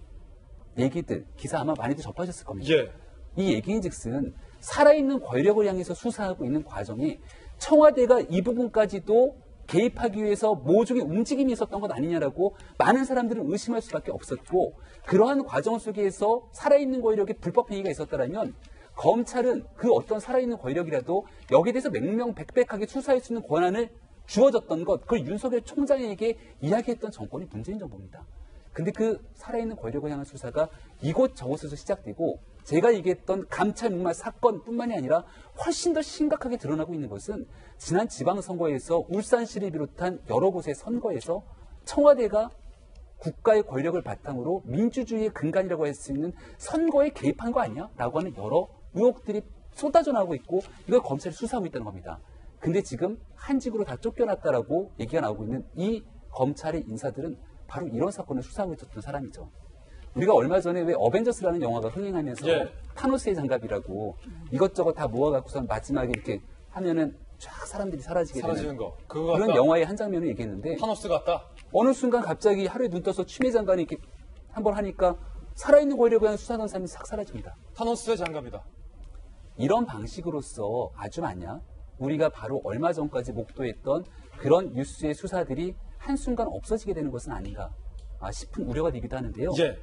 S7: 얘기들, 기사 아마 많이들 접하셨을 겁니다.
S1: 예.
S7: 이 얘기인즉슨 살아있는 권력을 향해서 수사하고 있는 과정이 청와대가 이 부분까지도 개입하기 위해서 모종의 움직임이 있었던 것 아니냐라고 많은 사람들은 의심할 수밖에 없었고, 그러한 과정 속에서 살아있는 권력의 불법 행위가 있었다면 검찰은 그 어떤 살아있는 권력이라도 여기에 대해서 명명백백하게 수사할 수 있는 권한을 주어졌던 것, 그걸 윤석열 총장에게 이야기했던 정권이 문재인 정부입니다. 근데 그 살아있는 권력을 향한 수사가 이곳저곳에서 시작되고, 제가 얘기했던 감찰 목말 사건뿐만이 아니라 훨씬 더 심각하게 드러나고 있는 것은 지난 지방선거에서 울산시를 비롯한 여러 곳의 선거에서 청와대가 국가의 권력을 바탕으로 민주주의의 근간이라고 할 수 있는 선거에 개입한 거 아니야? 라고 하는 여러 의혹들이 쏟아져 나오고 있고, 이걸 검찰이 수사하고 있다는 겁니다. 근데 지금 한직으로 다 쫓겨났다라고 얘기가 나오고 있는 이 검찰의 인사들은 바로 이런 사건을 수사하고 있었던 사람이죠. 우리가 얼마 전에 왜 어벤져스라는 영화가 흥행하면서
S1: 예.
S7: 타노스의 장갑이라고 이것저것 다 모아갖고선 마지막에 이렇게 하면은 쫙 사람들이 사라지게
S1: 사라지는
S7: 되는
S1: 거. 그거
S7: 그런
S1: 같다.
S7: 영화의 한 장면을 얘기했는데,
S1: 타노스 같다.
S7: 어느 순간 갑자기 하루에 눈 떠서 취미 장관이 이렇게 한번 하니까 살아있는 권력에 대한 수사하는 사람이 싹 사라집니다.
S1: 타노스의 장갑이다.
S7: 이런 방식으로서 아주 많냐? 우리가 바로 얼마 전까지 목도했던 그런 뉴스의 수사들이 한순간 없어지게 되는 것은 아닌가 싶은 우려가 되기도 하는데요.
S1: 예.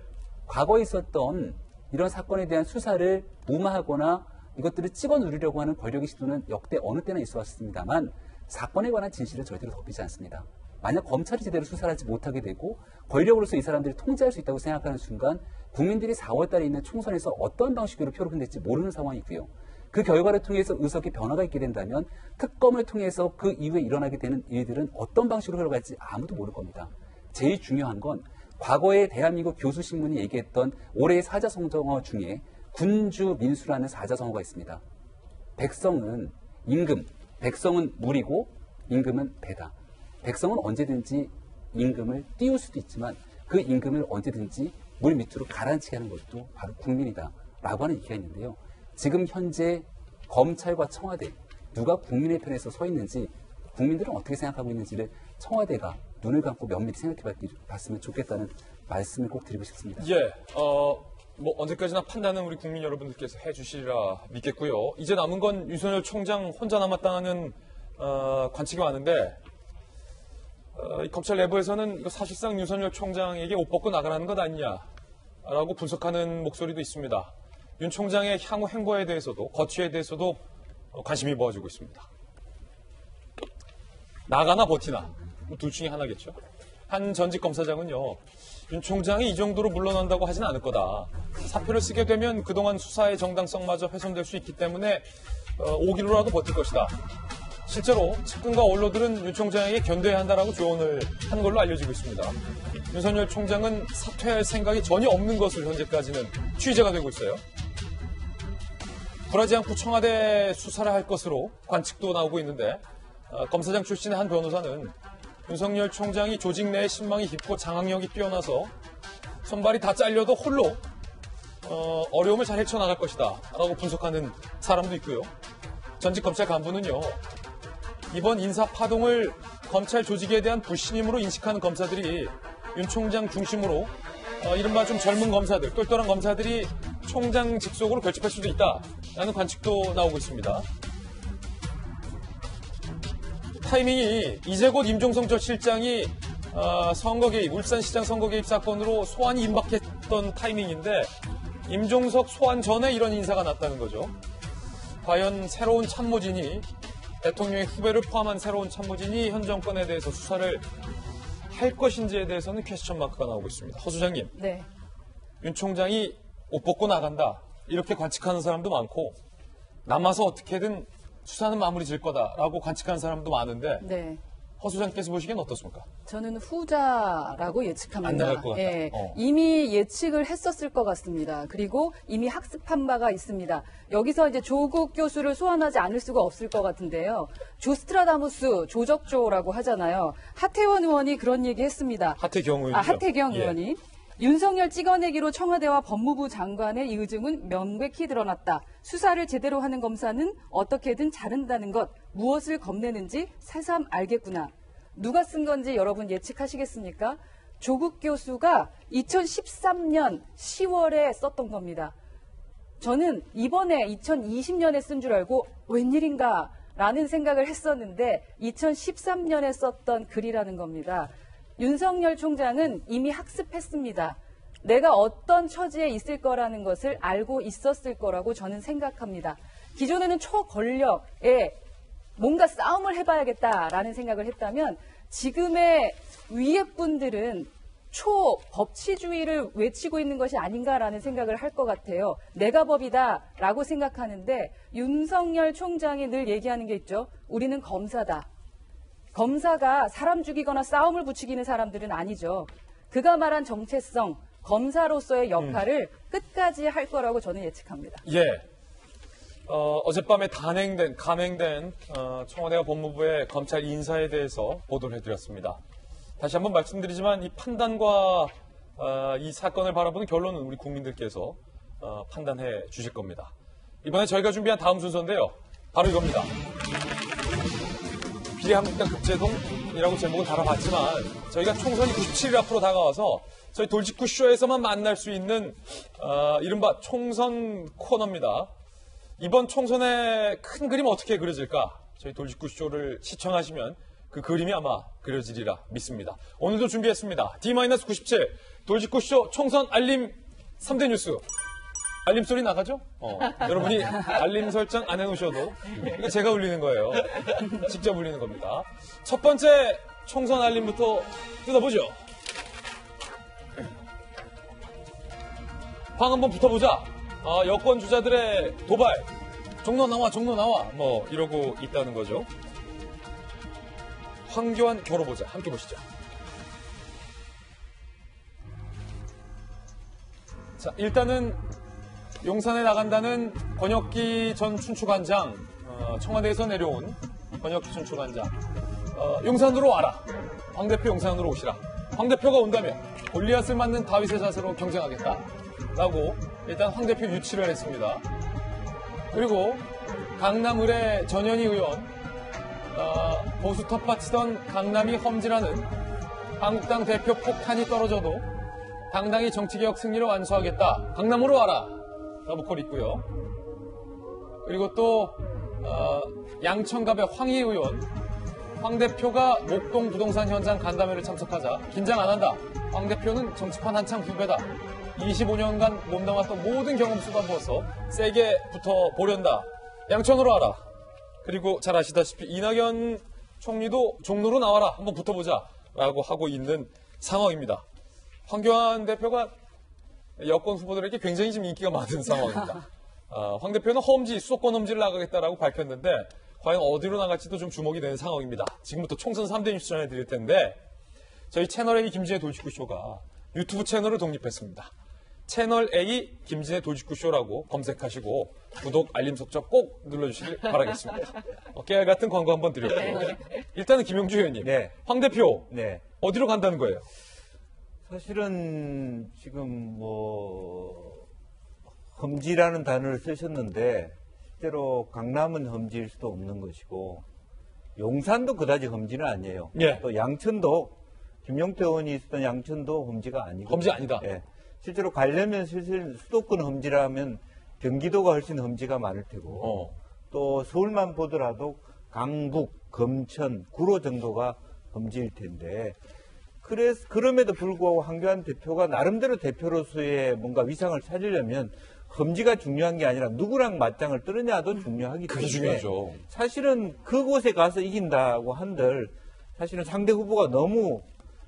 S7: 과거에 있었던 이런 사건에 대한 수사를 무마하거나 이것들을 찍어 누르려고 하는 권력의 시도는 역대 어느 때나 있어 왔습니다만, 사건에 관한 진실은 절대로 덮이지 않습니다. 만약 검찰이 제대로 수사를 하지 못하게 되고 권력으로서 이 사람들이 통제할 수 있다고 생각하는 순간 국민들이 4월 달에 있는 총선에서 어떤 방식으로 표를 흔들지 모르는 상황이고요. 그 결과를 통해서 의석의 변화가 있게 된다면 특검을 통해서 그 이후에 일어나게 되는 일들은 어떤 방식으로 흘러갈지 아무도 모를 겁니다. 제일 중요한 건 과거에 대한민국 교수신문이 얘기했던 올해의 사자성어 중에 군주 민수라는 사자성어가 있습니다. 백성은 임금, 백성은 물이고 임금은 배다. 백성은 언제든지 임금을 띄울 수도 있지만 그 임금을 언제든지 물 밑으로 가라앉히게 하는 것도 바로 국민이다 라고 하는 얘기가 있는데요. 지금 현재 검찰과 청와대 누가 국민의 편에 서 있는지, 국민들은 어떻게 생각하고 있는지를 청와대가 눈을 감고 면밀히 생각해 봤으면 좋겠다는 말씀을 꼭 드리고 싶습니다.
S1: 예, 뭐 언제까지나 판단은 우리 국민 여러분들께서 해주시리라 믿겠고요. 이제 남은 건 윤석열 총장 혼자 남았다는 관측이 많은데, 이 검찰 내부에서는 이거 사실상 윤석열 총장에게 옷 벗고 나가라는 것 아니냐라고 분석하는 목소리도 있습니다. 윤 총장의 향후 행보에 대해서도 거취에 대해서도 관심이 모아지고 있습니다. 나가나 버티나 둘 중에 하나겠죠. 한 전직 검사장은요, 윤 총장이 이 정도로 물러난다고 하진 않을 거다. 사표를 쓰게 되면 그동안 수사의 정당성마저 훼손될 수 있기 때문에 오기로라도 버틸 것이다. 실제로 측근과 언론들은 윤 총장에게 견뎌야 한다라고 조언을 한 걸로 알려지고 있습니다. 윤석열 총장은 사퇴할 생각이 전혀 없는 것을 현재까지는 취재가 되고 있어요. 굴하지 않고 청와대 수사를 할 것으로 관측도 나오고 있는데, 검사장 출신의 한 변호사는 윤석열 총장이 조직 내에 신망이 깊고 장악력이 뛰어나서 손발이 다 잘려도 홀로 어려움을 잘 헤쳐나갈 것이다 라고 분석하는 사람도 있고요. 전직 검찰 간부는요, 이번 인사 파동을 검찰 조직에 대한 불신임으로 인식하는 검사들이 윤 총장 중심으로 이른바 좀 젊은 검사들, 똘똘한 검사들이 총장 직속으로 결집할 수도 있다라는 관측도 나오고 있습니다. 타이밍이 이제 곧 임종성 전 실장이 선거 개입, 울산시장 선거 개입 사건으로 소환이 임박했던 타이밍인데, 임종석 소환 전에 이런 인사가 났다는 거죠. 과연 새로운 참모진이, 대통령의 후배를 포함한 새로운 참모진이 현 정권에 대해서 수사를 할 것인지에 대해서는 퀘스천 마크가 나오고 있습니다. 허 소장님,
S2: 네.
S1: 윤 총장이 옷 벗고 나간다 이렇게 관측하는 사람도 많고, 남아서 어떻게든 수사는 마무리 질 거다라고 관측하는 사람도 많은데,
S2: 네.
S1: 허 소장께서 보시기엔 어떻습니까?
S8: 저는 후자라고 예측합니다.
S1: 안 나갈 것 같다.
S8: 예, 이미 예측을 했었을 것 같습니다. 그리고 이미 학습한 바가 있습니다. 여기서 이제 조국 교수를 소환하지 않을 수가 없을 것 같은데요. 조스트라다무스 조적조라고 하잖아요. 하태원 의원이 그런 얘기 했습니다.
S1: 하태경 의원이죠.
S8: 하태경 의원이. 윤석열 찍어내기로 청와대와 법무부 장관의 이 의중은 명백히 드러났다. 수사를 제대로 하는 검사는 어떻게든 자른다는 것, 무엇을 겁내는지 새삼 알겠구나. 누가 쓴 건지 여러분 예측하시겠습니까? 조국 교수가 2013년 10월에 썼던 겁니다. 저는 이번에 2020년에 쓴 줄 알고 웬일인가 라는 생각을 했었는데 2013년에 썼던 글이라는 겁니다. 윤석열 총장은 이미 학습했습니다. 내가 어떤 처지에 있을 거라는 것을 알고 있었을 거라고 저는 생각합니다. 기존에는 초권력에 뭔가 싸움을 해봐야겠다라는 생각을 했다면 지금의 위에 분들은 초법치주의를 외치고 있는 것이 아닌가라는 생각을 할 것 같아요. 내가 법이다라고 생각하는데 윤석열 총장이 늘 얘기하는 게 있죠. 우리는 검사다. 검사가 사람 죽이거나 싸움을 부추기는 사람들은 아니죠. 그가 말한 정체성, 검사로서의 역할을 끝까지 할 거라고 저는 예측합니다.
S1: 예. 어젯밤에 감행된 청와대와 법무부의 검찰 인사에 대해서 보도를 해드렸습니다. 다시 한번 말씀드리지만 이 판단과 이 사건을 바라보는 결론은 우리 국민들께서 판단해 주실 겁니다. 이번에 저희가 준비한 다음 순서인데요. 바로 이겁니다. 비례한국당 급제동이라고 제목은 달아봤지만 저희가 총선이 97일 앞으로 다가와서 저희 돌직구 쇼에서만 만날 수 있는 이른바 총선 코너입니다. 이번 총선의 큰 그림 어떻게 그려질까? 저희 돌직구 쇼를 시청하시면 그 그림이 아마 그려지리라 믿습니다. 오늘도 준비했습니다. D-97 돌직구 쇼 총선 알림 3대 뉴스. 알림 소리 나가죠? 여러분이 알림 설정 안 해놓으셔도 이거 제가 울리는 거예요. 직접 울리는 겁니다. 첫 번째 총선 알림부터 뜯어보죠. 방 한번 붙어보자. 여권 주자들의 도발. 종로 나와, 종로 나와. 뭐 이러고 있다는 거죠. 황교안 겨뤄보자. 함께 보시죠. 자, 일단은 용산에 나간다는 권혁기 전 춘추관장, 청와대에서 내려온 권혁기 춘추관장. 용산으로 와라. 황 대표 용산으로 오시라. 황 대표가 온다면 골리앗을 맞는 다윗의 자세로 경쟁하겠다. 라고 일단 황 대표 유치를 했습니다. 그리고 강남 의뢰 전현희 의원, 보수 텃밭이던 강남이 험지라는 한국당 대표 폭탄이 떨어져도 당당히 정치개혁 승리로 완수하겠다. 강남으로 와라. 러브콜 있고요. 그리고 또 양천갑의 황희 의원, 황 대표가 목동 부동산 현장 간담회를 참석하자 긴장 안 한다. 황 대표는 정치판 한창 후배다. 25년간 몸담았던 모든 경험 쏟아부어서 세게 붙어보련다. 양천으로 와라. 그리고 잘 아시다시피 이낙연 총리도 종로로 나와라. 한번 붙어보자. 라고 하고 있는 상황입니다. 황교안 대표가 여권 후보들에게 굉장히 지금 인기가 많은 상황입니다. 황 대표는 험지, 수도권 험지를 나가겠다라고 밝혔는데 과연 어디로 나갈지도 좀 주목이 되는 상황입니다. 지금부터 총선 3대 뉴스 전해드릴 텐데 저희 채널A 김진의 돌직구쇼가 유튜브 채널을 독립했습니다. 채널A 김진의 돌직구쇼라고 검색하시고 구독, 알림 설정 꼭 눌러주시길 바라겠습니다. 깨알 같은 광고 한번 드렸고요. 일단은 김용주 의원님,
S3: 네.
S1: 황 대표
S3: 네.
S1: 어디로 간다는 거예요?
S3: 사실은 지금 험지라는 단어를 쓰셨는데 실제로 강남은 험지일 수도 없는 것이고 용산도 그다지 험지는 아니에요.
S1: 예.
S3: 또 양천도 김용태 의원이 있었던 양천도 험지가 아니고
S1: 험지 아니다.
S3: 예. 실제로 가려면 실제 수도권 험지라면 경기도가 훨씬 험지가 많을 테고 또 서울만 보더라도 강북, 검천, 구로 정도가 험지일 텐데 그럼에도 불구하고 황교안 대표가 나름대로 대표로서의 뭔가 위상을 찾으려면 험지가 중요한 게 아니라 누구랑 맞짱을 뜨느냐도 중요하기 때문에
S1: 그게 중요하죠.
S3: 사실은 그곳에 가서 이긴다고 한들 사실은 상대 후보가 너무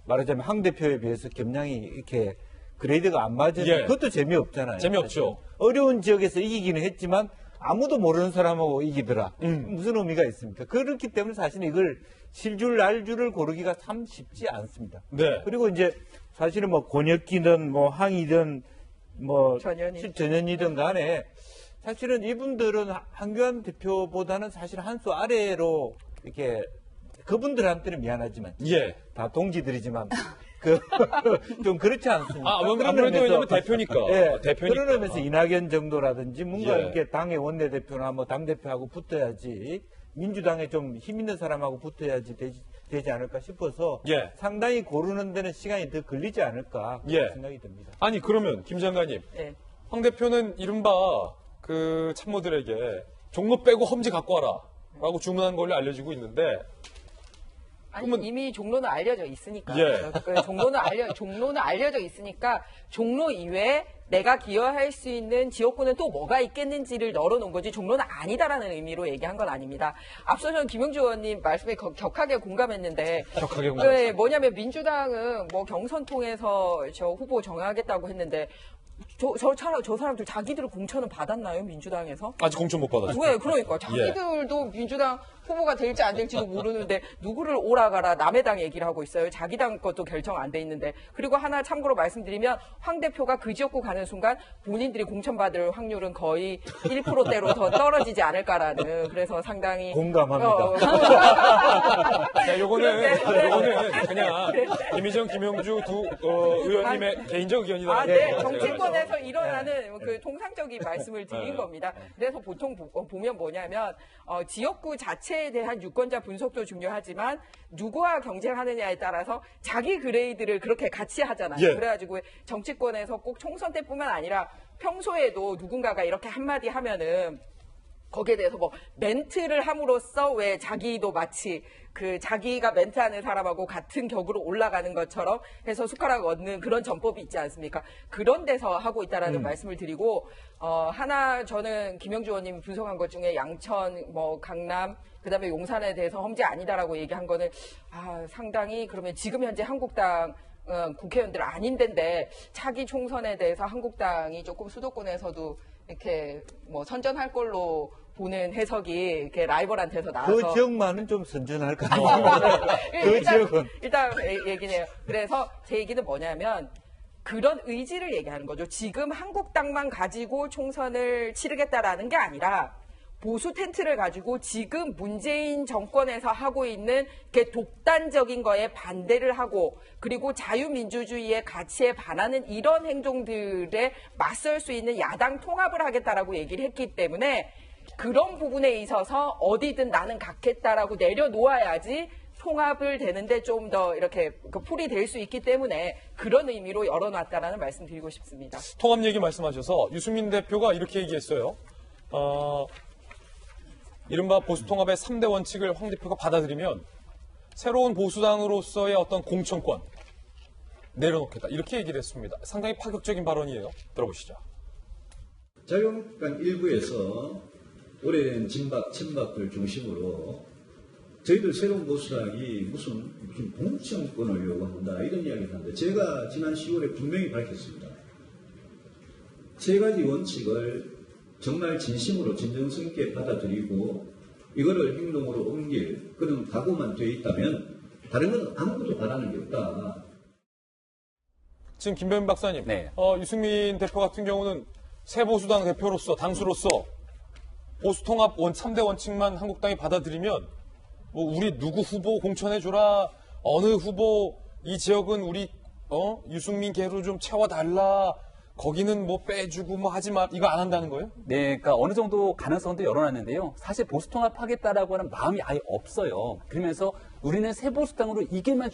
S3: 말하자면 황 대표에 비해서 겸양이 이렇게 그레이드가 안 맞은
S1: 예.
S3: 그것도 재미없잖아요.
S1: 재미없죠.
S3: 사실. 어려운 지역에서 이기기는 했지만 아무도 모르는 사람하고 이기더라. 무슨 의미가 있습니까? 그렇기 때문에 사실은 이걸 실줄 날줄을 고르기가 참 쉽지 않습니다.
S1: 네.
S3: 그리고 이제 사실은 권혁기든 항이든 전현희든 간에 사실은 이분들은 황교안 대표보다는 사실 한 수 아래로 이렇게 그분들한테는 미안하지만
S1: 예.
S3: 다 동지들이지만 좀 그렇지 않습니까?
S1: 아무래도 왜냐면 대표니까.
S3: 예,
S1: 대표니까.
S3: 그런 의미에서 이낙연 정도라든지 뭔가
S1: 예.
S3: 이렇게 당의 원내대표나 당대표하고 붙어야지 민주당에 좀 힘 있는 사람하고 붙어야지 되지 되지 않을까 싶어서
S1: 예.
S3: 상당히 고르는 데는 시간이 더 걸리지 않을까
S1: 예.
S3: 생각이 듭니다.
S1: 아니 그러면 김 장관님,
S2: 네.
S1: 황 대표는 이른바 그 참모들에게 종로 빼고 험지 갖고 와라라고 주문한 걸로 알려지고 있는데
S2: 아니,
S1: 그러면-
S2: 이미 종로는 알려져 있으니까.
S1: 예.
S2: 종로는 알려져 있으니까 종로 이외에 내가 기여할 수 있는 지역구는 또 뭐가 있겠는지를 널어놓은 거지 종로는 아니다라는 의미로 얘기한 건 아닙니다. 앞서 저는 김영주 의원님 말씀에 격하게 공감했는데
S1: 격하게 공감했어요.
S2: 뭐냐면 민주당은 뭐 경선 통해서 저 후보 정하겠다고 했는데 저 사람들 자기들 공천은 받았나요? 민주당에서?
S1: 아직 공천 못 받았어요.
S2: 왜? 그러니까 자기들도 민주당 후보가 될지 안 될지도 모르는데 누구를 오라가라 남의 당 얘기를 하고 있어요. 자기 당 것도 결정 안 돼 있는데. 그리고 하나 참고로 말씀드리면 황 대표가 그 지역구 가는 순간 본인들이 공천받을 확률은 거의 1%대로 더 떨어지지 않을까라는 그래서 상당히
S3: 공감합니다.
S1: 네, 요거는 그냥 김희정, 김영주 두 의원님의 개인적 의견이다.
S2: 네. 정치권에서 일어나는 그 통상적인 말씀을 드린 겁니다. 그래서 보통 보면 뭐냐면 지역구 자체에 대한 유권자 분석도 중요하지만 누구와 경쟁하느냐에 따라서 자기 그레이드를 그렇게 같이 하잖아요.
S1: 예.
S2: 그래가지고 정치권에서 꼭 총선 때뿐만 아니라 평소에도 누군가가 이렇게 한마디 하면은 거기에 대해서 뭐 멘트를 함으로써 왜 자기도 마치 그 자기가 멘트하는 사람하고 같은 격으로 올라가는 것처럼 해서 숟가락 얻는 그런 전법이 있지 않습니까? 그런 데서 하고 있다라는 말씀을 드리고 하나 저는 김영주 의원님 분석한 것 중에 양천, 뭐 강남, 그다음에 용산에 대해서 험지 아니다라고 얘기한 거는 상당히 그러면 지금 현재 한국당 국회의원들 아닌 데인데 차기 총선에 대해서 한국당이 조금 수도권에서도 이렇게 뭐 선전할 걸로 보는 해석이 이렇게 라이벌한테서 나와서
S3: 그 지역만은 좀 선전할까요? 그 지역은
S2: 일단 얘기네요. 그래서 제 얘기는 뭐냐면 그런 의지를 얘기하는 거죠. 지금 한국당만 가지고 총선을 치르겠다라는 게 아니라 보수 텐트를 가지고 지금 문재인 정권에서 하고 있는 게 독단적인 거에 반대를 하고 그리고 자유민주주의의 가치에 반하는 이런 행동들에 맞설 수 있는 야당 통합을 하겠다라고 얘기를 했기 때문에 그런 부분에 있어서 어디든 나는 갖겠다라고 내려놓아야지 통합을 되는데 좀 더 이렇게 풀이 될 수 있기 때문에 그런 의미로 열어놨다라는 말씀 드리고 싶습니다.
S1: 통합 얘기 말씀하셔서 유승민 대표가 이렇게 얘기했어요. 이른바 보수통합의 3대 원칙을 황 대표가 받아들이면 새로운 보수당으로서의 어떤 공천권 내려놓겠다. 이렇게 얘기를 했습니다. 상당히 파격적인 발언이에요. 들어보시죠.
S9: 자유한국당 일부에서 오래된 친박들 중심으로 저희들 새로운 보수당이 무슨 공천권을 요구한다 이런 이야기를 하는데 제가 지난 10월에 분명히 밝혔습니다. 세 가지 원칙을 정말 진심으로 진정성 있게 받아들이고 이거를 행동으로 옮길 그런 각오만 돼 있다면 다른 건 아무것도 바라는 게 없다.
S1: 지금 김병민 박사님,
S7: 네.
S1: 유승민 대표 같은 경우는 새보수당 대표로서 당수로서 보수통합 3대 원칙만 한국당이 받아들이면 뭐 우리 누구 후보 공천해줘라, 어느 후보 이 지역은 우리 유승민 계로 좀 채워달라, 거기는 뭐 빼주고 뭐 하지 마, 이거 안 한다는 거예요?
S7: 네, 그러니까 어느 정도 가능성도 열어놨는데요. 사실 보수통합하겠다라고 하는 마음이 아예 없어요. 그러면서 우리는 새보수당으로 이길만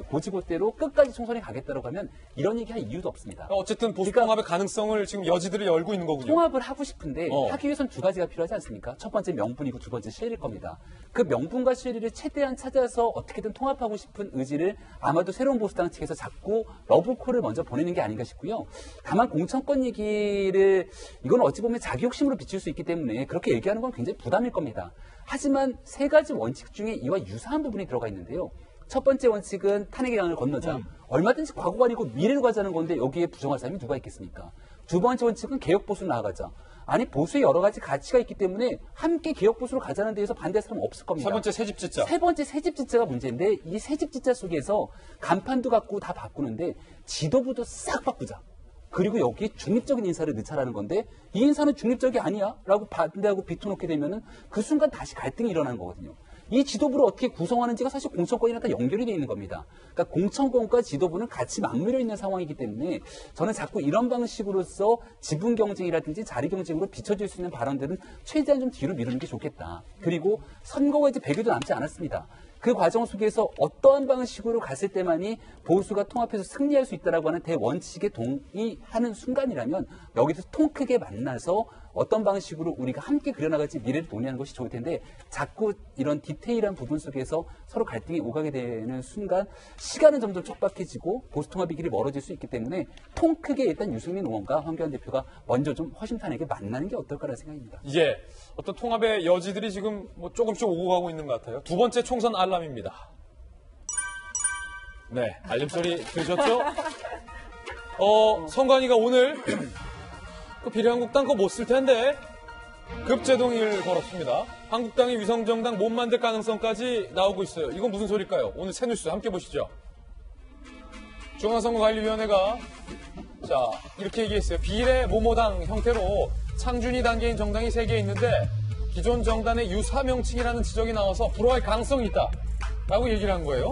S7: 고지고대로 끝까지 총선에 가겠다라고 하면 이런 얘기할 이유도 없습니다.
S1: 어쨌든 보수통합의 가능성을 지금 여지들이 열고 있는 거군요.
S7: 통합을 하고 싶은데 하기 위해서는 두 가지가 필요하지 않습니까? 첫 번째 명분이고 두 번째 실리일 겁니다. 그 명분과 실리를 최대한 찾아서 어떻게든 통합하고 싶은 의지를 아마도 새로운 보수당 측에서 잡고 러브콜을 먼저 보내는 게 아닌가 싶고요. 다만 공천권 얘기를 이건 어찌 보면 자기 욕심으로 비칠 수 있기 때문에 그렇게 얘기하는 건 굉장히 부담일 겁니다. 하지만 세 가지 원칙 중에 이와 유사한 부분이 들어가 있는데요. 첫 번째 원칙은 탄핵의 강을 건너자. 얼마든지 과거가 아니고 미래로 가자는 건데 여기에 부정할 사람이 누가 있겠습니까? 두 번째 원칙은 개혁보수로 나아가자. 아니 보수의 여러 가지 가치가 있기 때문에 함께 개혁보수로 가자는 데에서 반대할 사람은 없을 겁니다.
S1: 세 번째 새집짓자.
S7: 세 번째 새집짓자가 문제인데 이 새집짓자 속에서 간판도 갖고 다 바꾸는데 지도부도 싹 바꾸자. 그리고 여기에 중립적인 인사를 넣자라는 건데 이 인사는 중립적이 아니야 라고 반대하고 비토놓게 되면은 그 순간 다시 갈등이 일어나는 거거든요. 이 지도부를 어떻게 구성하는지가 사실 공천권이랑 다 연결이 되어 있는 겁니다. 그러니까 공천권과 지도부는 같이 맞물려 있는 상황이기 때문에 저는 자꾸 이런 방식으로서 지분 경쟁이라든지 자리 경쟁으로 비춰질 수 있는 발언들은 최대한 좀 뒤로 미루는 게 좋겠다. 그리고 선거가 이제 100일도 남지 않았습니다. 그 과정 속에서 어떠한 방식으로 갔을 때만이 보수가 통합해서 승리할 수 있다라고 하는 대원칙에 동의하는 순간이라면 여기서 통 크게 만나서 어떤 방식으로 우리가 함께 그려나갈지 미래를 논의하는 것이 좋을 텐데 자꾸 이런 디테일한 부분 속에서 서로 갈등이 오가게 되는 순간 시간은 점점 촉박해지고 보수 통합의 길이 멀어질 수 있기 때문에 통 크게 일단 유승민 의원과 황교안 대표가 먼저 좀 허심탄회하게 만나는 게 어떨까라는 생각입니다.
S1: 예, 어떤 통합의 여지들이 지금 뭐 조금씩 오고 가고 있는 것 같아요. 두 번째 총선 알람입니다. 네, 알림 소리 들으셨죠? 선관위가 오늘 그 비례한국당 거 못 쓸 텐데 급제동의를 걸었습니다. 한국당이 위성정당 못 만들 가능성까지 나오고 있어요. 이건 무슨 소리일까요? 오늘 새뉴스 함께 보시죠. 중앙선거관리위원회가 자 이렇게 얘기했어요. 비례 모모당 형태로 창준이 단계인 정당이 3개 있는데 기존 정당의 유사명칭이라는 지적이 나와서 불허할 가능성이 있다 라고 얘기를 한 거예요.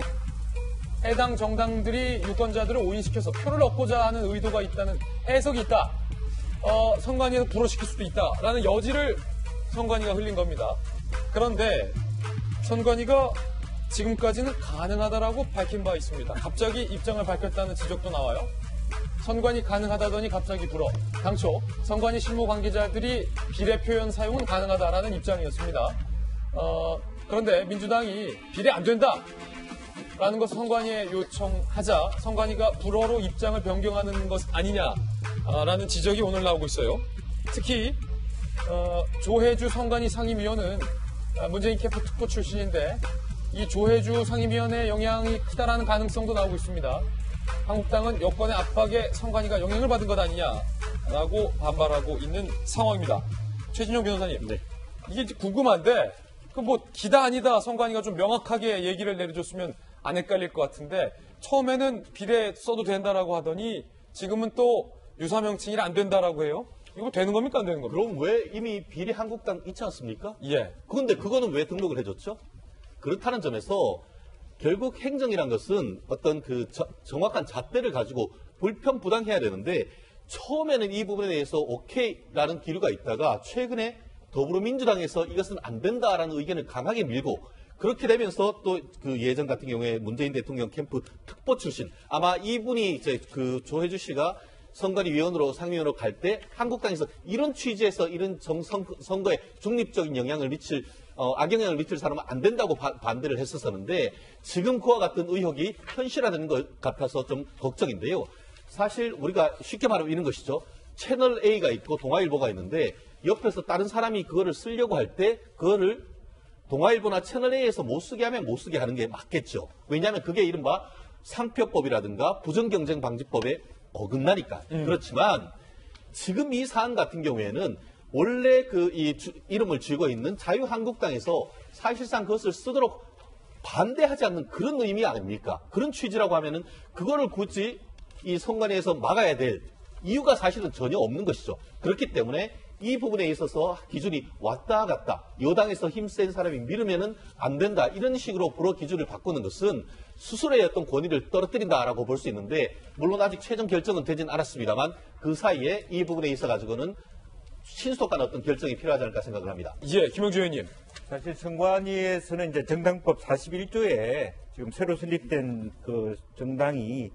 S1: 해당 정당들이 유권자들을 오인시켜서 표를 얻고자 하는 의도가 있다는 해석이 있다. 선관위에서 불허시킬 수도 있다라는 여지를 선관위가 흘린 겁니다. 그런데 선관위가 지금까지는 가능하다라고 밝힌 바 있습니다. 갑자기 입장을 밝혔다는 지적도 나와요. 선관위 가능하다더니 갑자기 불허. 당초 선관위 실무 관계자들이 비례 표현 사용은 가능하다라는 입장이었습니다. 그런데 민주당이 비례 안 된다. 라는 것을 선관위에 요청하자 선관위가 불허로 입장을 변경하는 것 아니냐라는 지적이 오늘 나오고 있어요. 특히 조혜주 선관위 상임위원은 문재인 캠프 특보 출신인데 이 조혜주 상임위원의 영향이 크다라는 가능성도 나오고 있습니다. 한국당은 여권의 압박에 선관위가 영향을 받은 것 아니냐라고 반발하고 있는 상황입니다. 최진용 변호사님, 네. 이게 궁금한데 그 뭐 기다 아니다 선관위가 좀 명확하게 얘기를 내려줬으면 안 헷갈릴 것 같은데 처음에는 비례 써도 된다라고 하더니 지금은 또 유사명칭이 안 된다라고 해요. 이거 되는 겁니까 안 되는 겁니까?
S6: 그럼 왜 이미 비례 한국당 있지 않습니까?
S1: 예.
S6: 그런데 그거는 왜 등록을 해줬죠? 그렇다는 점에서 결국 행정이란 것은 어떤 그 정확한 잣대를 가지고 불편부당해야 되는데 처음에는 이 부분에 대해서 오케이라는 기류가 있다가 최근에 더불어민주당에서 이것은 안 된다라는 의견을 강하게 밀고 그렇게 되면서 또 그 예전 같은 경우에 문재인 대통령 캠프 특보 출신 아마 이분이 이제 그 조혜주 씨가 선관위 위원으로 상임위원으로 갈 때 한국당에서 이런 취지에서 이런 선거에 중립적인 영향을 미칠 악영향을 미칠 사람은 안 된다고 반대를 했었었는데 지금 그와 같은 의혹이 현실화되는 것 같아서 좀 걱정인데요. 사실 우리가 쉽게 말하면 이런 것이죠. 채널 A가 있고 동아일보가 있는데 옆에서 다른 사람이 그거를 쓰려고 할 때 그거를 동아일보나 채널A에서 못 쓰게 하면 못 쓰게 하는 게 맞겠죠. 왜냐하면 그게 이른바 상표법이라든가 부정경쟁방지법에 어긋나니까. 그렇지만 지금 이 사안 같은 경우에는 원래 이름을 쥐고 있는 자유한국당에서 사실상 그것을 쓰도록 반대하지 않는 그런 의미 아닙니까? 그런 취지라고 하면은 그거를 굳이 이 선관위에서 막아야 될 이유가 사실은 전혀 없는 것이죠. 그렇기 때문에 이 부분에 있어서 기준이 왔다 갔다 여당에서 힘센 사람이 밀으면은 안 된다 이런 식으로 불허 기준을 바꾸는 것은 스스로의 어떤 권위를 떨어뜨린다라고 볼 수 있는데 물론 아직 최종 결정은 되진 않았습니다만 그 사이에 이 부분에 있어 가지고는 신속한 어떤 결정이 필요하지 않을까 생각을 합니다.
S1: 예, 김영주 의원님.
S3: 사실 선관위에서는 이제 정당법 41조에 지금 새로 설립된 그 정당이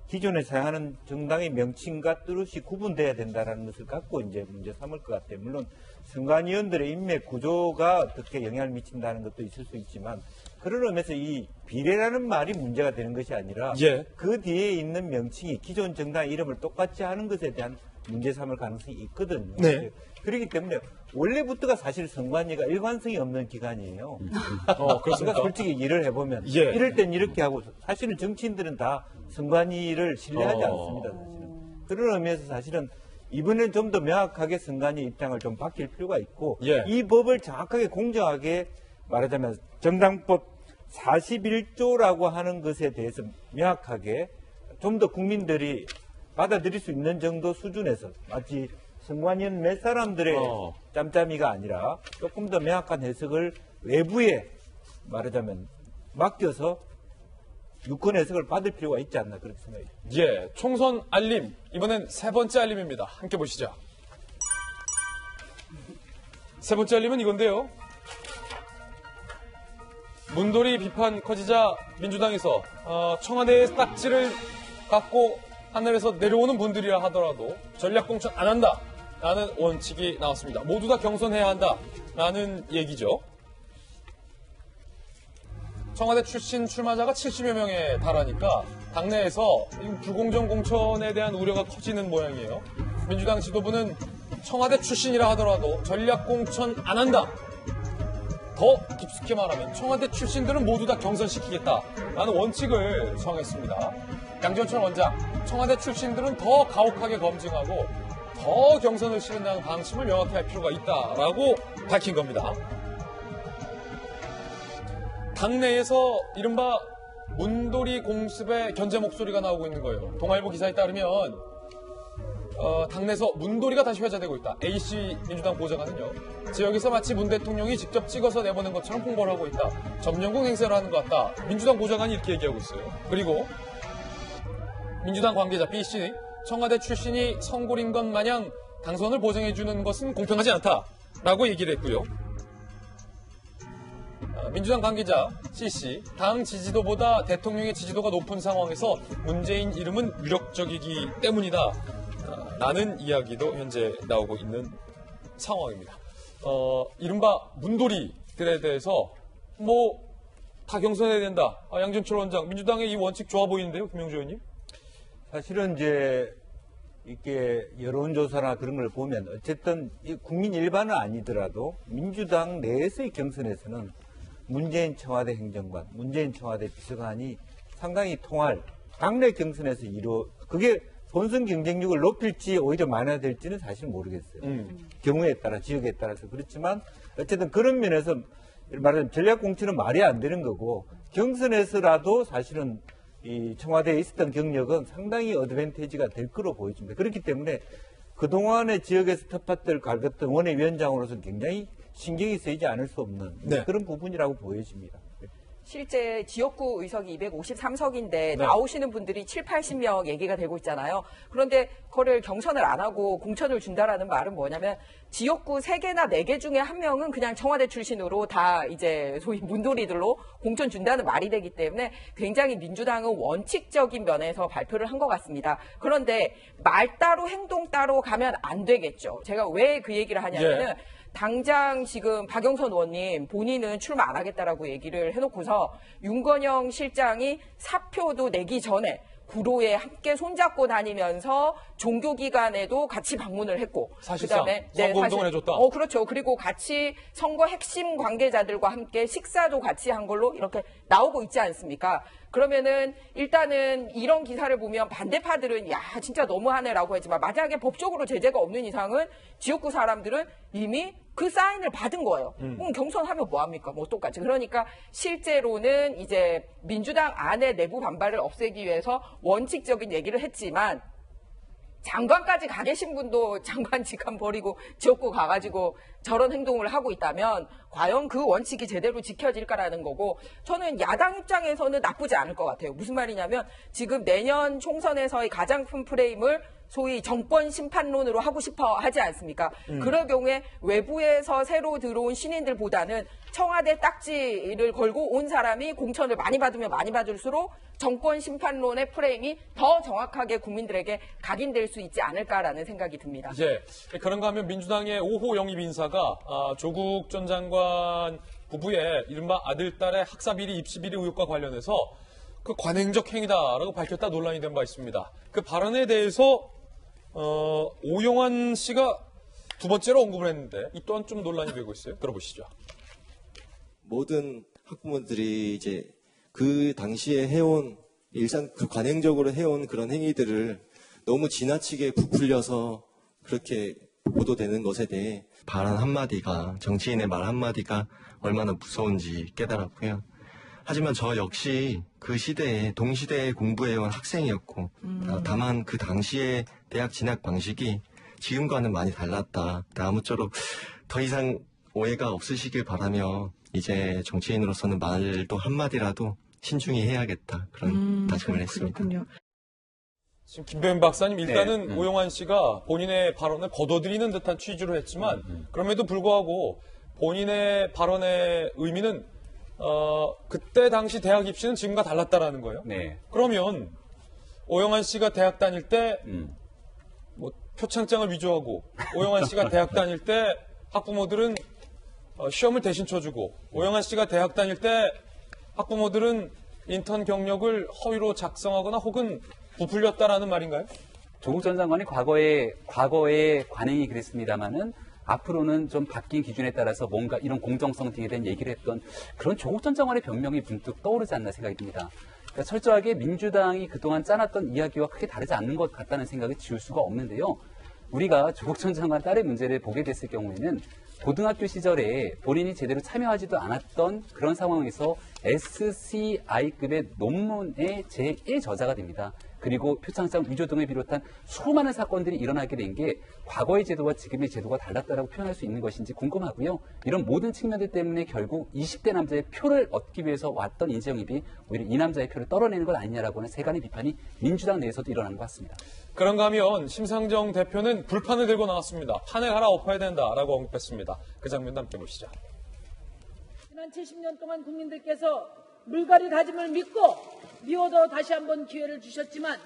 S3: 기존에 사용하는 정당의 명칭과 뜻이 구분돼야 된다는 것을 갖고 이제 문제 삼을 것 같아요. 물론 선관위원들의 인맥 구조가 어떻게 영향을 미친다는 것도 있을 수 있지만 그런 의미에서 이 비례라는 말이 문제가 되는 것이 아니라
S1: 예.
S3: 그 뒤에 있는 명칭이 기존 정당 이름을 똑같이 하는 것에 대한 문제 삼을 가능성이 있거든요.
S1: 네.
S3: 그렇기 때문에 원래부터가 사실 선관위가 일관성이 없는 기관이에요.
S1: 그렇습니까?
S3: 그러니까 솔직히 일을 해보면
S1: 예.
S3: 이럴 땐 이렇게 하고 사실은 정치인들은 다 선관위를 신뢰하지 않습니다. 사실은. 그런 의미에서 사실은 이번엔 좀 더 명확하게 선관위 입장을 좀 바뀔 필요가 있고
S1: 예.
S3: 이 법을 정확하게 공정하게 말하자면 정당법 41조라고 하는 것에 대해서 명확하게 좀 더 국민들이 받아들일 수 있는 정도 수준에서 마치 선관위원 몇 사람들의 짬짬이가 아니라 조금 더 명확한 해석을 외부에 말하자면 맡겨서 유권 해석을 받을 필요가 있지 않나 그렇게 생각해요.
S1: 예, 총선 알림. 이번엔 세 번째 알림입니다. 함께 보시죠. 세 번째 알림은 이건데요. 문돌이 비판 커지자 민주당에서 청와대의 딱지를 갖고 하늘에서 내려오는 분들이라 하더라도 전략공천 안 한다라는 원칙이 나왔습니다. 모두 다 경선해야 한다라는 얘기죠. 청와대 출신 출마자가 70여 명에 달하니까 당내에서 불공정 공천에 대한 우려가 커지는 모양이에요. 민주당 지도부는 청와대 출신이라 하더라도 전략공천 안 한다. 더 깊숙이 말하면 청와대 출신들은 모두 다 경선시키겠다라는 원칙을 정했습니다. 양정철 원장, 청와대 출신들은 더 가혹하게 검증하고 더 경선을 치른다는 방침을 명확히 할 필요가 있다라고 밝힌 겁니다. 당내에서 이른바 문돌이 공습의 견제 목소리가 나오고 있는 거예요. 동아일보 기사에 따르면 당내에서 문돌이가 다시 회자되고 있다. A씨 민주당 보좌관은요. 지역에서 마치 문 대통령이 직접 찍어서 내보낸 것처럼 홍보를 하고 있다. 점령국 행세를 하는 것 같다. 민주당 보좌관이 이렇게 얘기하고 있어요. 그리고 민주당 관계자 B씨, 청와대 출신이 성골인 것 마냥 당선을 보장해주는 것은 공평하지 않다라고 얘기를 했고요. 민주당 관계자 C씨, 당 지지도보다 대통령의 지지도가 높은 상황에서 문재인 이름은 유력적이기 때문이다 라는 이야기도 현재 나오고 있는 상황입니다. 이른바 문돌이들에 대해서 다 경선해야 된다. 양정철 원장, 민주당의 이 원칙 좋아 보이는데요, 김영주 의원님?
S3: 사실은 이제 이렇게 여론조사나 그런 걸 보면 어쨌든 국민 일반은 아니더라도 민주당 내에서의 경선에서는 문재인 청와대 행정관, 문재인 청와대 비서관이 상당히 통할 당내 경선에서 그게 본선 경쟁력을 높일지 오히려 완화될지는 사실 모르겠어요. 경우에 따라, 지역에 따라서. 그렇지만 어쨌든 그런 면에서 말하자면 전략공천은 말이 안 되는 거고 경선에서라도 사실은 이 청와대에 있었던 경력은 상당히 어드밴티지가 될 거로 보여집니다. 그렇기 때문에 그동안의 지역에서 텃밭을 갈겼던 원외위원장으로서 굉장히 신경이 쓰이지 않을 수 없는 그런 부분이라고 보여집니다.
S2: 실제 지역구 의석이 253석인데 나오시는 분들이 7, 80명 얘기가 되고 있잖아요. 그런데 그거를 경선을 안 하고 공천을 준다라는 말은 뭐냐면 지역구 3개나 4개 중에 1명은 그냥 청와대 출신으로 다 이제 소위 문돌이들로 공천 준다는 말이 되기 때문에 굉장히 민주당은 원칙적인 면에서 발표를 한 것 같습니다. 그런데 말 따로 행동 따로 가면 안 되겠죠. 제가 왜 그 얘기를 하냐면은 당장 지금 박영선 의원님 본인은 출마 안 하겠다라고 얘기를 해놓고서 윤건영 실장이 사표도 내기 전에 구로에 함께 손잡고 다니면서 종교기관에도 같이 방문을 했고
S1: 사실상
S2: 그다음에
S1: 선거운동을 해줬다.
S2: 그렇죠. 그리고 같이 선거 핵심 관계자들과 함께 식사도 같이 한 걸로 이렇게 나오고 있지 않습니까? 그러면은 일단은 이런 기사를 보면 반대파들은 야 진짜 너무하네라고 하지만 만약에 법적으로 제재가 없는 이상은 지역구 사람들은 이미 그 사인을 받은 거예요. 그럼 경선하면 뭐합니까? 똑같이. 그러니까 실제로는 이제 민주당 안에 내부 반발을 없애기 위해서 원칙적인 얘기를 했지만 장관까지 가 계신 분도 장관 직함 버리고 지역구 가가지고 저런 행동을 하고 있다면 과연 그 원칙이 제대로 지켜질까라는 거고 저는 야당 입장에서는 나쁘지 않을 것 같아요. 무슨 말이냐면 지금 내년 총선에서의 가장 큰 프레임을 소위 정권 심판론으로 하고 싶어 하지 않습니까? 그럴 경우에 외부에서 새로 들어온 신인들보다는 청와대 딱지를 걸고 온 사람이 공천을 많이 받으면 많이 받을수록 정권 심판론의 프레임이 더 정확하게 국민들에게 각인될 수 있지 않을까라는 생각이 듭니다.
S1: 이제 그런가 하면 민주당의 5호 영입 인사가 조국 전 장관 부부의 이른바 아들딸의 학사비리, 입시비리 의혹과 관련해서 그 관행적 행위다라고 밝혔다 논란이 된 바 있습니다. 그 발언에 대해서 오용환 씨가 두 번째로 언급을 했는데 이 또한 좀 논란이 되고 있어요. 들어보시죠.
S10: 모든 학부모들이 이제 그 당시에 해온 일상 그 관행적으로 해온 그런 행위들을 너무 지나치게 부풀려서 그렇게 보도되는 것에 대해 발언 한마디가 정치인의 말 한마디가 얼마나 무서운지 깨달았고요. 하지만 저 역시 그 시대에 동시대에 공부해온 학생이었고 다만 그 당시의 대학 진학 방식이 지금과는 많이 달랐다. 아무쪼록 더 이상 오해가 없으시길 바라며 이제 정치인으로서는 말도 한마디라도 신중히 해야겠다. 그런 다짐을 했습니다.
S2: 그렇군요.
S1: 지금 김배현 박사님 일단은 오용환 씨가 본인의 발언을 거둬들이는 듯한 취지로 했지만 그럼에도 불구하고 본인의 발언의 의미는 그때 당시 대학 입시는 지금과 달랐다라는 거예요.
S7: 네.
S1: 그러면 오영환 씨가 대학 다닐 때 뭐 표창장을 위조하고 오영환 씨가 대학 다닐 때 학부모들은 시험을 대신 쳐주고 오영환 씨가 대학 다닐 때 학부모들은 인턴 경력을 허위로 작성하거나 혹은 부풀렸다라는 말인가요?
S7: 조국 전 장관이 과거에 관행이 그랬습니다마는 앞으로는 좀 바뀐 기준에 따라서 뭔가 이런 공정성 등에 대한 얘기를 했던 그런 조국 전 장관의 변명이 문득 떠오르지 않나 생각이 듭니다. 그러니까 철저하게 민주당이 그동안 짜놨던 이야기와 크게 다르지 않는 것 같다는 생각을 지울 수가 없는데요. 우리가 조국 전 장관 딸의 문제를 보게 됐을 경우에는 고등학교 시절에 본인이 제대로 참여하지도 않았던 그런 상황에서 SCI급의 논문의 제1저자가 됩니다. 그리고 표창장 위조 등을 비롯한 수많은 사건들이 일어나게 된 게 과거의 제도와 지금의 제도가 달랐다라고 표현할 수 있는 것인지 궁금하고요. 이런 모든 측면들 때문에 결국 20대 남자의 표를 얻기 위해서 왔던 인재영입이 오히려 이 남자의 표를 떨어내는 것 아니냐라고 하는 세간의 비판이 민주당 내에서도 일어나는 것 같습니다.
S1: 그런가 하면 심상정 대표는 불판을 들고 나왔습니다. 판을 갈아엎어야 된다라고 언급했습니다. 그 장면도 함께 보시죠.
S11: 지난 70년 동안 국민들께서 물갈이 다짐을 믿고 미워도 다시 한번 기회를 주셨지만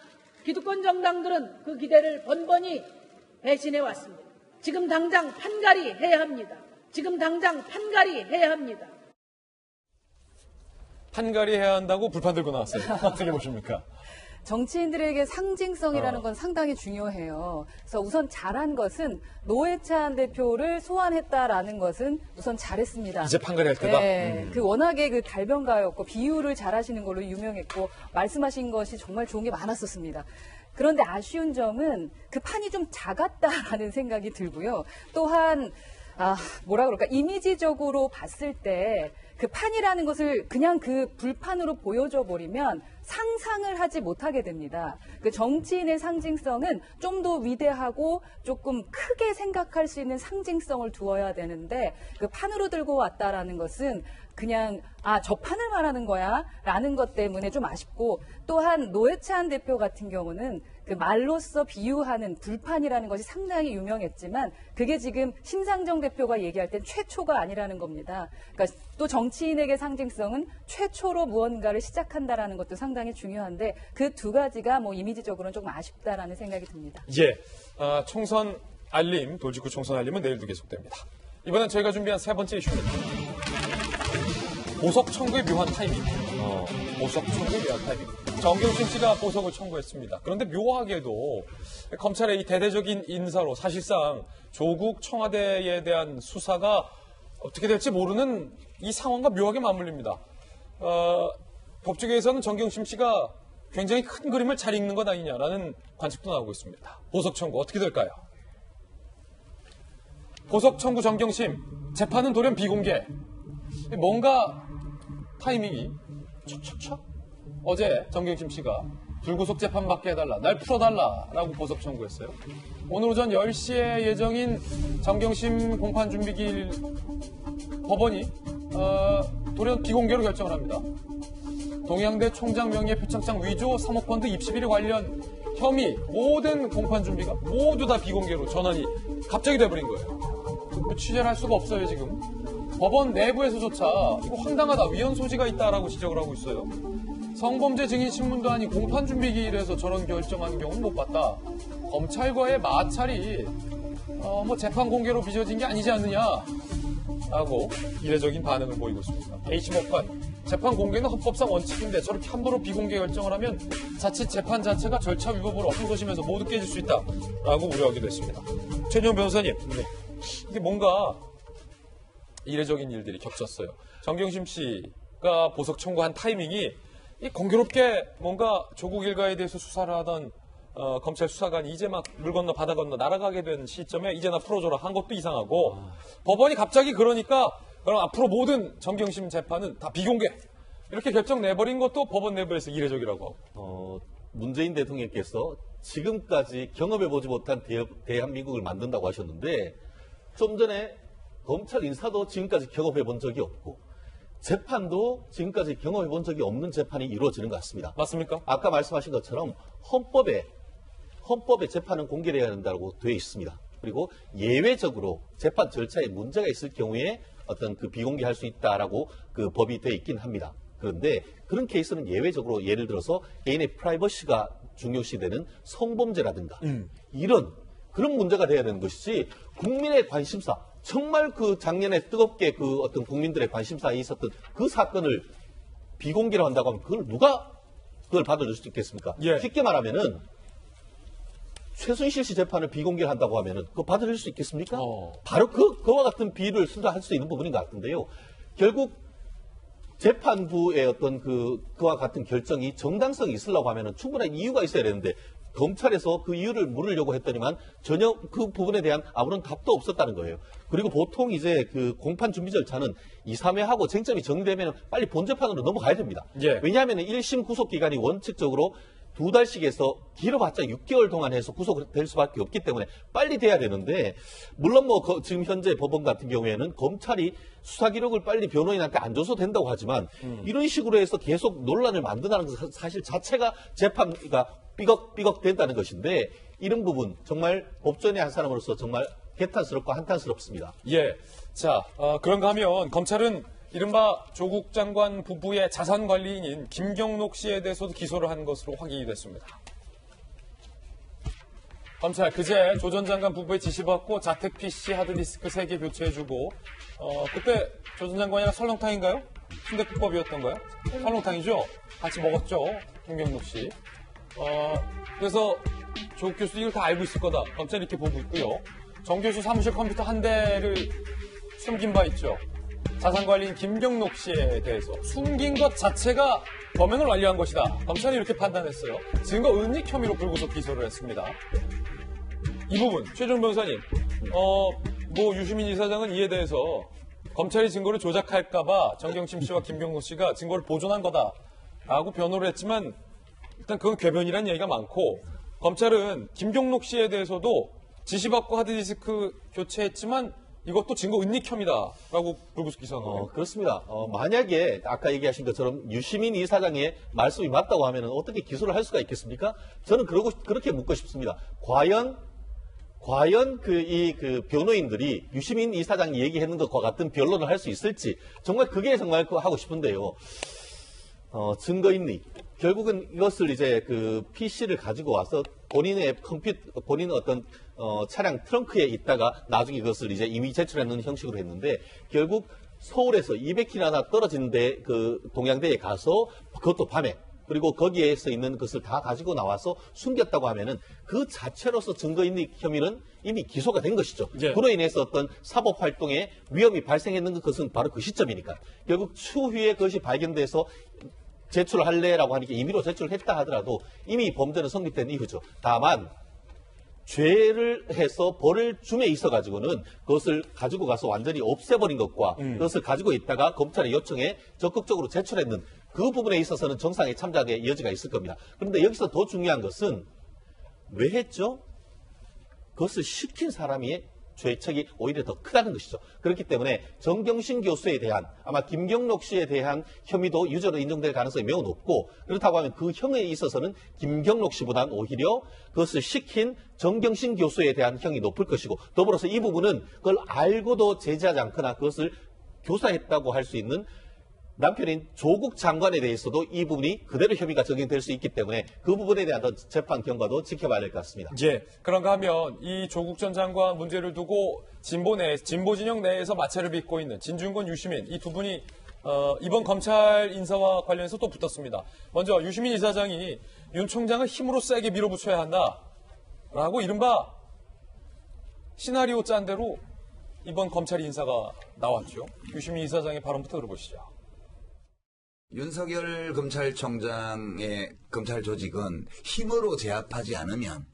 S11: 기득권 정당들은 그 기대를 번번이 배신해 왔습니다. 지금 당장 판갈이 해야 합니다. 지금 당장 판갈이 해야 합니다.
S1: 판갈이 해야 한다고 불판 들고 나왔어요. 어떻게 보십니까?
S8: 정치인들에게 상징성이라는 건 상당히 중요해요. 그래서 우선 잘한 것은 노회찬 대표를 소환했다라는 것은 우선 잘했습니다.
S1: 이제 판갈이 할 때다?
S8: 네, 그 워낙에 그 달변가였고 비유를 잘하시는 걸로 유명했고 말씀하신 것이 정말 좋은 게 많았었습니다. 그런데 아쉬운 점은 그 판이 좀 작았다라는 생각이 들고요. 또한 뭐라 그럴까 이미지적으로 봤을 때 그 판이라는 것을 그냥 그 불판으로 보여줘 버리면 상상을 하지 못하게 됩니다. 그 정치인의 상징성은 좀 더 위대하고 조금 크게 생각할 수 있는 상징성을 두어야 되는데 그 판으로 들고 왔다라는 것은 그냥 저 판을 말하는 거야 라는 것 때문에 좀 아쉽고 또한 노회찬 대표 같은 경우는 그 말로써 비유하는 불판이라는 것이 상당히 유명했지만 그게 지금 심상정 대표가 얘기할 땐 최초가 아니라는 겁니다. 그러니까 또 정치인에게 상징성은 최초로 무언가를 시작한다라는 것도 상당히 중요한데 그 두 가지가 뭐 이미지적으로는 조금 아쉽다라는 생각이 듭니다.
S1: 예, 총선 알림, 돌직구 총선 알림은 내일도 계속됩니다. 이번엔 저희가 준비한 세 번째 이슈입니다. 보석 청구의 묘한 타이밍. 보석 청구의 묘한 타이밍. 정경심 씨가 보석을 청구했습니다. 그런데 묘하게도 검찰의 이 대대적인 인사로 사실상 조국 청와대에 대한 수사가 어떻게 될지 모르는 이 상황과 묘하게 맞물립니다. 법조계에서는 정경심 씨가 굉장히 큰 그림을 잘 읽는 것 아니냐라는 관측도 나오고 있습니다. 보석 청구 어떻게 될까요? 보석 청구 정경심, 재판은 돌연 비공개. 뭔가 타이밍이 척척척. 어제 정경심 씨가 불구속 재판 받게 해달라, 날 풀어달라라고 보석 청구했어요. 오늘 오전 10시에 예정인 정경심 공판 준비기일 법원이 돌연 비공개로 결정을 합니다. 동양대 총장 명의의 표창장 위조 3억 펀드 입시 비리 관련 혐의 모든 공판 준비가 모두 다 비공개로 전환이 갑자기 돼버린 거예요. 취재를 할 수가 없어요 지금. 법원 내부에서조차 이거 황당하다, 위헌 소지가 있다라고 지적을 하고 있어요. 성범죄 증인 신문도 아닌 공판 준비기일에서 저런 결정한 경우는 못 봤다. 검찰과의 마찰이 재판 공개로 빚어진 게 아니지 않느냐라고 이례적인 반응을 보이고 있습니다. H법관, 재판 공개는 헌법상 원칙인데 저렇게 함부로 비공개 결정을 하면 자칫 재판 자체가 절차 위법으로 엉거지면서 모두 깨질 수 있다라고 우려하기도 했습니다. 최재형 변호사님, 이게 뭔가 이례적인 일들이 겹쳤어요. 정경심 씨가 보석 청구한 타이밍이 이 공교롭게 뭔가 조국 일가에 대해서 수사를 하던 검찰 수사관이 이제 막 물 건너 바다 건너 날아가게 된 시점에 이제 나 풀어줘라 한 것도 이상하고 법원이 갑자기 그러니까 그럼 앞으로 모든 정경심 재판은 다 비공개 이렇게 결정 내버린 것도 법원 내부에서 이례적이라고 하고.
S6: 문재인 대통령께서 지금까지 경험해보지 못한 대한민국을 만든다고 하셨는데 좀 전에 검찰 인사도 지금까지 경험해본 적이 없고 재판도 지금까지 경험해본 적이 없는 재판이 이루어지는 것 같습니다.
S1: 맞습니까?
S6: 아까 말씀하신 것처럼 헌법에 재판은 공개되어야 한다고 되어 있습니다. 그리고 예외적으로 재판 절차에 문제가 있을 경우에 어떤 그 비공개할 수 있다라고 그 법이 되어 있긴 합니다. 그런데 그런 케이스는 예외적으로 예를 들어서 개인의 프라이버시가 중요시되는 성범죄라든가 이런 그런 문제가 돼야 되는 것이지 국민의 관심사 정말 그 작년에 뜨겁게 그 어떤 국민들의 관심사에 있었던 그 사건을 비공개로 한다고 하면 그걸 누가 그걸 받아줄 수 있겠습니까?
S1: 예.
S6: 쉽게 말하면은 최순실 씨 재판을 비공개를 한다고 하면은 그거 받아줄 수 있겠습니까? 바로 그와 같은 비를 수사할 수 있는 부분인 것 같은데요. 결국 재판부의 어떤 그와 같은 결정이 정당성이 있으려고 하면은 충분한 이유가 있어야 되는데 검찰에서 그 이유를 물으려고 했더니만 전혀 그 부분에 대한 아무런 답도 없었다는 거예요. 그리고 보통 이제 그 공판 준비 절차는 2, 3회 하고 쟁점이 정리되면 빨리 본재판으로 넘어가야 됩니다.
S1: 예.
S6: 왜냐하면 1심 구속 기간이 원칙적으로 2달씩 해서 길어봤자 6개월 동안 해서 구속될 수밖에 없기 때문에 빨리 돼야 되는데 물론 뭐 지금 현재 법원 같은 경우에는 검찰이 수사 기록을 빨리 변호인한테 안 줘서 된다고 하지만 이런 식으로 해서 계속 논란을 만든다는 것은 사실 자체가 재판가 삐걱삐걱 된다는 것인데 이런 부분 정말 법조인의 한 사람으로서 정말 개탄스럽고 한탄스럽습니다.
S1: 예. 자, 그런가 하면 검찰은 이른바 조국 장관 부부의 자산 관리인인 김경록 씨에 대해서도 기소를 한 것으로 확인이 됐습니다. 검찰 그제 조 전 장관 부부의 지시받고 자택 PC 하드디스크 3개 교체해주고 그때 조 전 장관이랑 설렁탕인가요? 순댓국밥이었던가요? 설렁탕이죠? 같이 먹었죠? 김경록 씨. 그래서 조 교수 이걸 다 알고 있을 거다. 검찰이 이렇게 보고 있고요. 정 교수 사무실 컴퓨터 한 대를 숨긴 바 있죠. 자산관리인 김경록 씨에 대해서 숨긴 것 자체가 범행을 완료한 것이다. 검찰이 이렇게 판단했어요. 증거 은닉 혐의로 불구속 기소를 했습니다. 이 부분 최종 변호사님, 뭐 유시민 이사장은 이에 대해서 검찰이 증거를 조작할까봐 정경심 씨와 김경록 씨가 증거를 보존한 거다라고 변호를 했지만 일단 그건 궤변이라는 얘기가 많고 검찰은 김경록 씨에 대해서도 지시받고 하드디스크 교체했지만 이것도 증거 은닉 혐의다라고 불구속 기소한 거예요.
S6: 그렇습니다. 만약에 아까 얘기하신 것처럼 유시민 이사장의 말씀이 맞다고 하면 어떻게 기소를 할 수가 있겠습니까? 저는 그렇게 묻고 싶습니다. 과연 그 변호인들이 유시민 이사장이 얘기하는 것과 같은 변론을 할 수 있을지 정말 그게 정말 하고 싶은데요. 증거 인닉. 결국은 이것을 이제 그 PC를 가지고 와서 본인의 본인의 어떤 차량 트렁크에 있다가 나중에 그것을 이제 이미 제출하는 형식으로 했는데 결국 서울에서 200km나 떨어진 데 그 동양대에 가서 그것도 밤에 그리고 거기에서 있는 것을 다 가지고 나와서 숨겼다고 하면은 그 자체로서 증거인닉 혐의는 이미 기소가 된 것이죠.
S1: 예.
S6: 그로 인해서 어떤 사법 활동에 위험이 발생했는 것은 바로 그 시점이니까. 결국 추후에 그것이 발견돼서 제출할래라고 하니까 임의로 제출했다 하더라도 이미 범죄는 성립된 이유죠. 다만 죄를 해서 벌을 줌에 있어가지고는 그것을 가지고 가서 완전히 없애버린 것과 그것을 가지고 있다가 검찰의 요청에 적극적으로 제출했는 그 부분에 있어서는 정상의 참작의 여지가 있을 겁니다. 그런데 여기서 더 중요한 것은 왜 했죠? 그것을 시킨 사람이 죄책이 오히려 더 크다는 것이죠. 그렇기 때문에 정경심 교수에 대한 아마 김경록 씨에 대한 혐의도 유죄로 인정될 가능성이 매우 높고 그렇다고 하면 그 형에 있어서는 김경록 씨보다는 오히려 그것을 시킨 정경심 교수에 대한 형이 높을 것이고 더불어서 이 부분은 그걸 알고도 제지하지 않거나 그것을 교사했다고 할 수 있는 남편인 조국 장관에 대해서도 이 부분이 그대로 혐의가 적용될 수 있기 때문에 그 부분에 대한 재판 경과도 지켜봐야 될 것 같습니다.
S1: 예. 그런가 하면 이 조국 전 장관 문제를 두고 진보 진영 내에서 마찰을 빚고 있는 진중권, 유시민 이 두 분이 이번 검찰 인사와 관련해서 또 붙었습니다. 먼저 유시민 이사장이 윤 총장을 힘으로 세게 밀어붙여야 한다라고 이른바 시나리오 짠 대로 이번 검찰 인사가 나왔죠. 유시민 이사장의 발언부터 들어보시죠.
S12: 윤석열 검찰총장의 검찰 조직은 힘으로 제압하지 않으면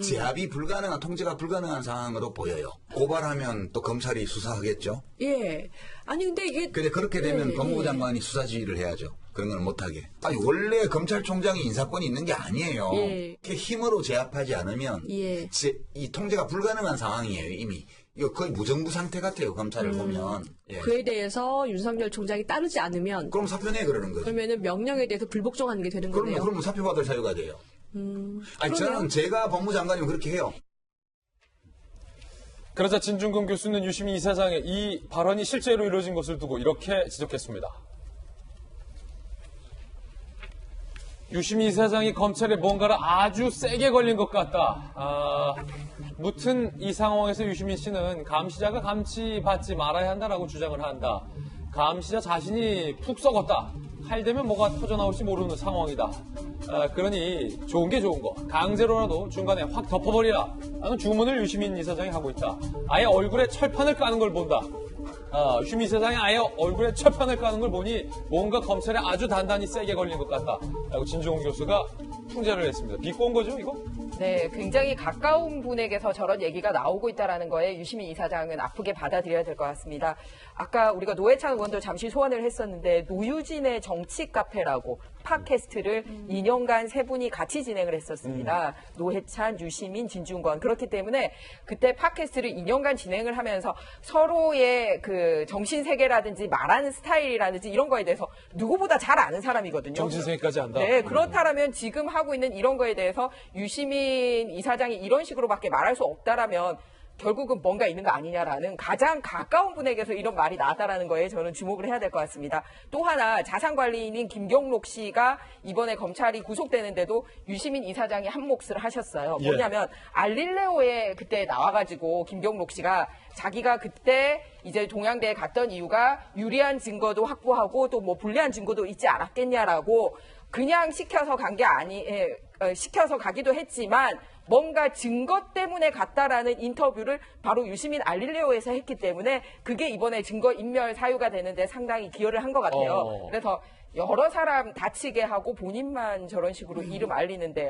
S12: 제압이 불가능한, 통제가 불가능한 상황으로 보여요. 고발하면 또 검찰이 수사하겠죠?
S13: 예. 아니, 근데 이게.
S12: 근데 그렇게 되면 법무부 장관이 수사 지휘를 해야죠. 그런 건 못하게. 아니, 원래 검찰총장이 인사권이 있는 게 아니에요. 이렇게 힘으로 제압하지 않으면 이 통제가 불가능한 상황이에요, 이미. 이거 거의 무정부 상태 같아요, 검찰을 보면. 예.
S13: 그에 대해서 윤석열 총장이 따르지 않으면.
S12: 그럼 사표내 그러는 거죠.
S13: 그러면은 명령에 대해서 불복종하는 게 되는 거네요.
S12: 그러면 사표받을 사유가 돼요. 아니, 저는 제가 법무장관이면 그렇게 해요.
S1: 그러자 진중권 교수는 유시민 이사장의 이 발언이 실제로 이루어진 것을 두고 이렇게 지적했습니다. 유시민 이사장이 검찰에 뭔가를 아주 세게 걸린 것 같다. 무튼 이 상황에서 유시민 씨는 감시자가 감시받지 말아야 한다라고 주장을 한다. 감시자 자신이 푹 썩었다. 칼 대면 뭐가 터져나올지 모르는 상황이다. 그러니 좋은 게 좋은 거. 강제로라도 중간에 확 덮어버리라. 라는 주문을 유시민 이사장이 하고 있다. 아예 얼굴에 철판을 까는 걸 본다. 유시민 이사장이 아예 얼굴에 철판을 까는 걸 보니 뭔가 검찰에 아주 단단히 세게 걸린 것 같다. 라고 진중권 교수가 풍자를 했습니다. 비꼬은 거죠, 이거?
S2: 네, 굉장히 가까운 분에게서 저런 얘기가 나오고 있다는 거에 유시민 이사장은 아프게 받아들여야 될 것 같습니다. 아까 우리가 노회찬 의원도 잠시 소환을 했었는데 노유진의 정치 카페라고 팟캐스트를 2년간 세 분이 같이 진행을 했었습니다. 노회찬, 유시민, 진중권. 그렇기 때문에 그때 팟캐스트를 2년간 진행을 하면서 서로의 그 정신세계라든지 말하는 스타일이라든지 이런 거에 대해서 누구보다 잘 아는 사람이거든요.
S1: 정신세계까지 안다.
S2: 네, 그렇다면 지금 하고 있는 이런 거에 대해서 유시민 이사장이 이런 식으로밖에 말할 수 없다라면 결국은 뭔가 있는 거 아니냐라는 가장 가까운 분에게서 이런 말이 나왔다라는 거에 저는 주목을 해야 될 것 같습니다. 또 하나 자산관리인인 김경록 씨가 이번에 검찰이 구속되는데도 유시민 이사장이 한 몫을 하셨어요. 뭐냐면 알릴레오에 그때 나와가지고 김경록 씨가 자기가 그때 이제 동양대에 갔던 이유가 유리한 증거도 확보하고 또 뭐 불리한 증거도 있지 않았겠냐라고 그냥 시켜서 간 게 시켜서 가기도 했지만 뭔가 증거 때문에 갔다라는 인터뷰를 바로 유시민 알릴레오에서 했기 때문에 그게 이번에 증거 인멸 사유가 되는데 상당히 기여를 한 것 같아요. 그래서 여러 사람 다치게 하고 본인만 저런 식으로 이름 알리는데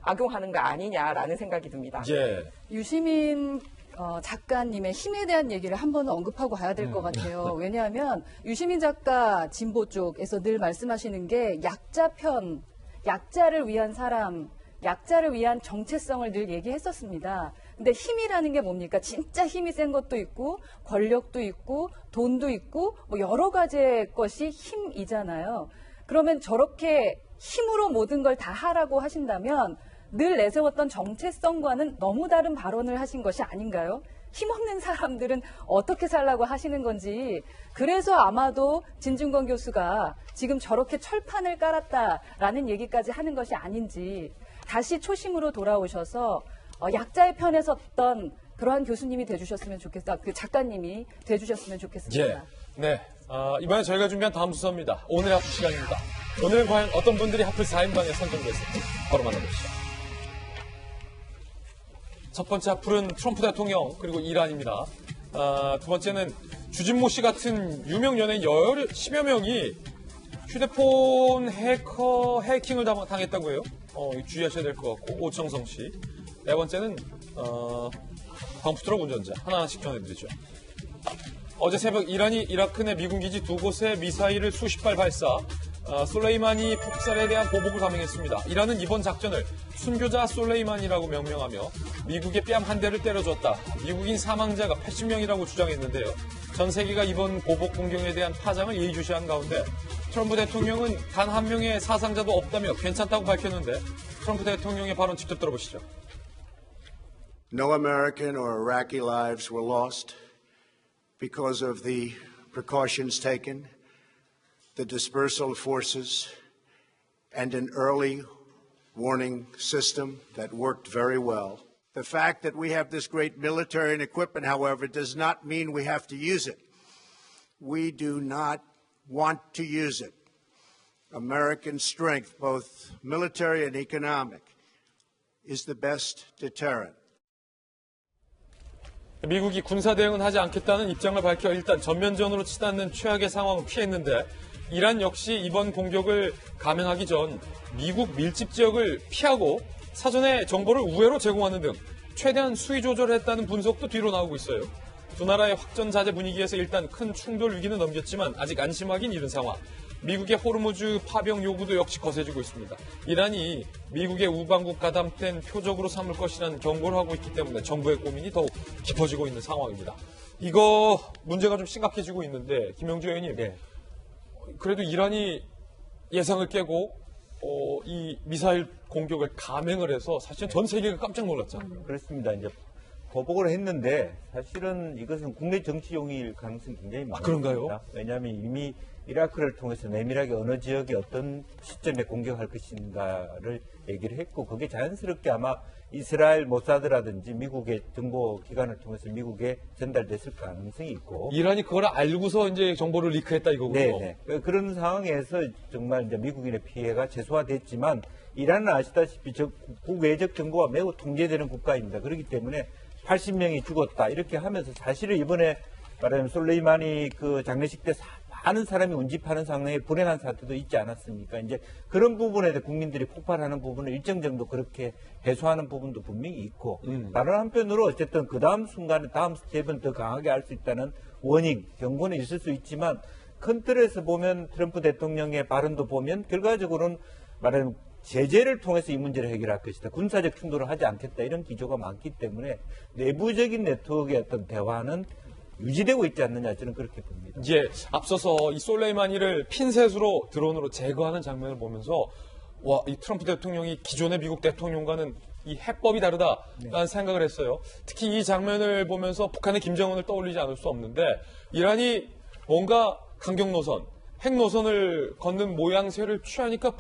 S2: 악용하는 거 아니냐라는 생각이 듭니다.
S8: 유시민 작가님의 힘에 대한 얘기를 한 번은 언급하고 가야 될 것 같아요. 왜냐하면 유시민 작가 진보 쪽에서 늘 말씀하시는 게 약자 편, 약자를 위한 사람, 약자를 위한 정체성을 늘 얘기했었습니다. 근데 힘이라는 게 뭡니까? 진짜 힘이 센 것도 있고 권력도 있고 돈도 있고 뭐 여러 가지의 것이 힘이잖아요. 그러면 저렇게 힘으로 모든 걸 다 하라고 하신다면 늘 내세웠던 정체성과는 너무 다른 발언을 하신 것이 아닌가요? 힘없는 사람들은 어떻게 살라고 하시는 건지. 그래서 아마도 진중권 교수가 지금 저렇게 철판을 깔았다라는 얘기까지 하는 것이 아닌지 다시 초심으로 돌아오셔서 약자의 편에 섰던 그러한 교수님이 돼주셨으면 좋겠다. 그 작가님이 돼주셨으면 좋겠습니다.
S1: 네. 이번에 저희가 준비한 다음 순서입니다. 오늘의 하프 시간입니다. 오늘은 과연 어떤 분들이 하플 4인방에 선정됐을지 바로 만나보시죠. 첫 번째 하플은 트럼프 대통령 그리고 이란입니다. 두 번째는 주진모 씨 같은 유명 연예인 10여 명이 휴대폰 해킹을 당했다고 해요. 주의하셔야 될 것 같고 오청성 씨. 네 번째는 덤프트럭 운전자 하나씩 전해드리죠. 어제 새벽 이란이 이라크 내 미군 기지 두 곳에 미사일을 수십 발 발사, 솔레이마니 폭살에 대한 보복을 감행했습니다. 이란은 이번 작전을 순교자 솔레이마니라고 명명하며 미국의 뺨 한 대를 때려줬다. 미국인 사망자가 80명이라고 주장했는데요. 전 세계가 이번 보복 공격에 대한 파장을 예의주시한 가운데 트럼프 대통령은 단 한 명의 사상자도 없다며 괜찮다고 밝혔는데 트럼프 대통령의 발언 직접 들어보시죠.
S14: No American or Iraqi lives were lost because of the precautions taken, the dispersal of forces, and an early warning system that worked very well. The fact that we have this great military and equipment, however, does not mean we have to use it. We do not want to use it. American strength, both military and economic, is the best deterrent.
S1: 미국이 군사 대응은 하지 않겠다는 입장을 밝혀 일단 전면전으로 치닫는 최악의 상황을 피했는데 이란 역시 이번 공격을 감행하기 전 미국 밀집 지역을 피하고 사전에 정보를 우회로 제공하는 등 최대한 수위 조절을 했다는 분석도 뒤로 나오고 있어요. 두 나라의 확전자제 분위기에서 일단 큰 충돌 위기는 넘겼지만 아직 안심하긴 이른 상황. 미국의 호르무즈 파병 요구도 역시 거세지고 있습니다. 이란이 미국의 우방국 가담된 표적으로 삼을 것이라는 경고를 하고 있기 때문에 정부의 고민이 더욱 깊어지고 있는 상황입니다. 이거 문제가 좀 심각해지고 있는데 김영주 의원님, 그래도 이란이 예상을 깨고 이 미사일 공격을 감행을 해서 사실 전 세계가 깜짝 놀랐잖아요.
S3: 그렇습니다. 이제 보복을 했는데 사실은 이것은 국내 정치용일 가능성이 굉장히 많습니다.
S1: 그런가요?
S3: 왜냐하면 이미 이라크를 통해서 내밀하게 어느 지역에 어떤 시점에 공격할 것인가를 얘기를 했고 그게 자연스럽게 아마 이스라엘 모사드라든지 미국의 정보기관을 통해서 미국에 전달됐을 가능성이 있고
S1: 이란이 그걸 알고서 이제 정보를 리크했다 이거군요.
S3: 네. 그런 상황에서 정말 이제 미국인의 피해가 최소화됐지만 이란은 아시다시피 국외적 정보가 매우 통제되는 국가입니다. 그렇기 때문에 80명이 죽었다 이렇게 하면서 사실은 이번에 말하자면 솔레이마니 그 장례식 때 많은 사람이 운집하는 상황에 불행한 사태도 있지 않았습니까? 이제 그런 부분에 대해 국민들이 폭발하는 부분을 일정 정도 그렇게 해소하는 부분도 분명히 있고 다른 한편으로 어쨌든 그 다음 순간에 다음 스텝은 더 강하게 할 수 있다는 워닝, 경고는 있을 수 있지만 큰 틀에서 보면 트럼프 대통령의 발언도 보면 결과적으로는 말하자면 제재를 통해서 이 문제를 해결할 것이다. 군사적 충돌을 하지 않겠다. 이런 기조가 많기 때문에 내부적인 네트워크의 어떤 대화는 유지되고 있지 않느냐 저는 그렇게 봅니다.
S1: 예, 앞서서 이 솔레이마니를 핀셋으로 드론으로 제거하는 장면을 보면서 와, 이 트럼프 대통령이 기존의 미국 대통령과는 이 해법이 다르다라는 생각을 했어요. 특히 이 장면을 보면서 북한의 김정은을 떠올리지 않을 수 없는데 이란이 뭔가 강경 노선, 핵 노선을 걷는 모양새를 취하니까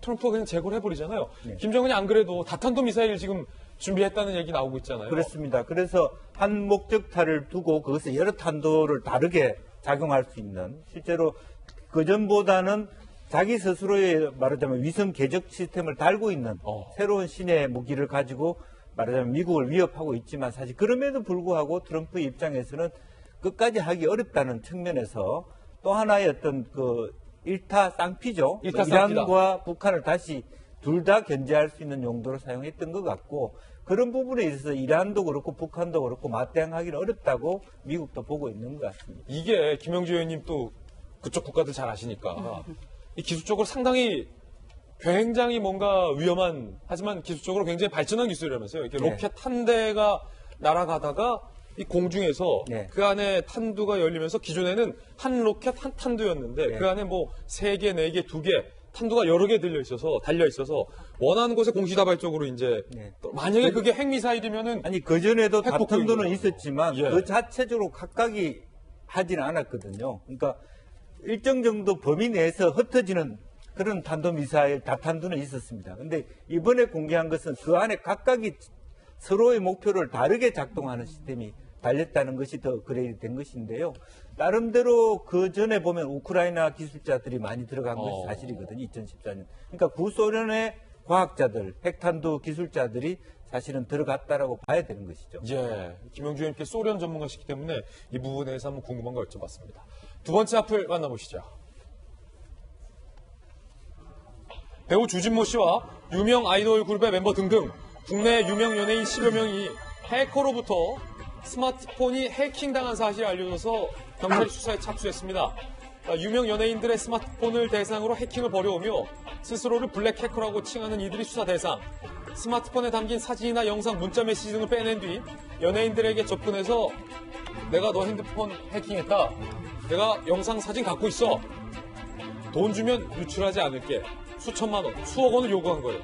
S1: 트럼프가 그냥 제거를 해버리잖아요.
S3: 네.
S1: 김정은이 안 그래도 다탄도 미사일 지금 준비했다는 얘기 나오고 있잖아요.
S3: 그렇습니다. 그래서 한 목적타를 두고 그것을 여러 탄도를 다르게 작용할 수 있는 실제로 그전보다는 자기 스스로의 말하자면 위성 궤적 시스템을 달고 있는 새로운 신의 무기를 가지고 말하자면 미국을 위협하고 있지만 사실 그럼에도 불구하고 트럼프 입장에서는 끝까지 하기 어렵다는 측면에서 또 하나의 어떤 그 일타 쌍피죠. 이란과 북한을 다시 둘 다 견제할 수 있는 용도로 사용했던 것 같고 그런 부분에 있어서 이란도 그렇고 북한도 그렇고 맞대응하기는 어렵다고 미국도 보고 있는 것 같습니다.
S1: 이게 김영주 의원님 또 그쪽 국가들 잘 아시니까 이 기술적으로 상당히 굉장히 뭔가 위험한 하지만 기술적으로 굉장히 발전한 기술이라면서요. 이렇게
S3: 네.
S1: 로켓 한 대가 날아가다가 이 공중에서
S3: 네.
S1: 그 안에 탄두가 열리면서 기존에는 한 로켓 한 탄두였는데
S3: 네.
S1: 그 안에 뭐 3개, 4개, 2개 탄두가 여러 개 달려 있어서 원하는 곳에 공시다발적으로 이제 만약에 그게 핵미사일이면은
S3: 아니 그전에도
S1: 핵폭격이죠.
S3: 다탄도는 있었지만
S1: 예.
S3: 그 자체적으로 각각이 하지는 않았거든요. 그러니까 일정 정도 범위 내에서 흩어지는 그런 탄도미사일 다탄두는 있었습니다. 근데 이번에 공개한 것은 그 안에 각각이 서로의 목표를 다르게 작동하는 시스템이 달렸다는 것이 더 그레이드 된 것인데요. 나름대로 그 전에 보면 우크라이나 기술자들이 많이 들어간 것이 사실이거든요. 2014년. 그러니까 구소련의 과학자들, 핵탄두 기술자들이 사실은 들어갔다라고 봐야 되는 것이죠.
S1: 예, 김영주 의원님께 소련 전문가시기 때문에 이 부분에 대해서 한번 궁금한 걸 여쭤봤습니다. 두 번째 앞을 만나보시죠. 배우 주진모 씨와 유명 아이돌 그룹의 멤버 등등 국내 유명 연예인 10여 명이 해커로부터 스마트폰이 해킹당한 사실이 알려져서 경찰 수사에 착수했습니다. 유명 연예인들의 스마트폰을 대상으로 해킹을 벌여오며 스스로를 블랙 해커라고 칭하는 이들이 수사 대상. 스마트폰에 담긴 사진이나 영상, 문자 메시지 등을 빼낸 뒤 연예인들에게 접근해서 내가 너 핸드폰 해킹했다. 내가 영상, 사진 갖고 있어. 돈 주면 유출하지 않을게. 수천만 원, 수억 원을 요구한 거예요.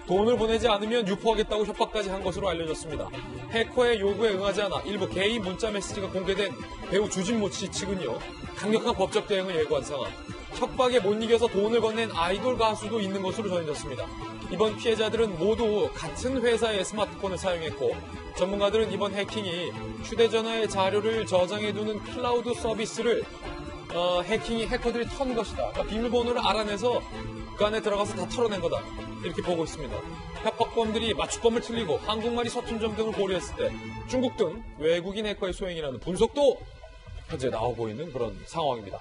S1: 돈을 보내지 않으면 유포하겠다고 협박까지 한 것으로 알려졌습니다. 해커의 요구에 응하지 않아 일부 개인 문자 메시지가 공개된 배우 주진모 씨 측은요. 강력한 법적 대응을 예고한 상황. 협박에 못 이겨서 돈을 건넨 아이돌 가수도 있는 것으로 전해졌습니다. 이번 피해자들은 모두 같은 회사의 스마트폰을 사용했고 전문가들은 이번 해킹이 휴대전화의 자료를 저장해두는 클라우드 서비스를 해커들이 턴 것이다. 그러니까 비밀번호를 알아내서 그 안에 들어가서 다 털어낸 거다. 이렇게 보고 있습니다. 협박범들이 맞춤법을 틀리고 한국말이 서툰 점 등을 고려했을 때 중국 등 외국인 해커의 소행이라는 분석도 현재 나오고 있는 그런 상황입니다.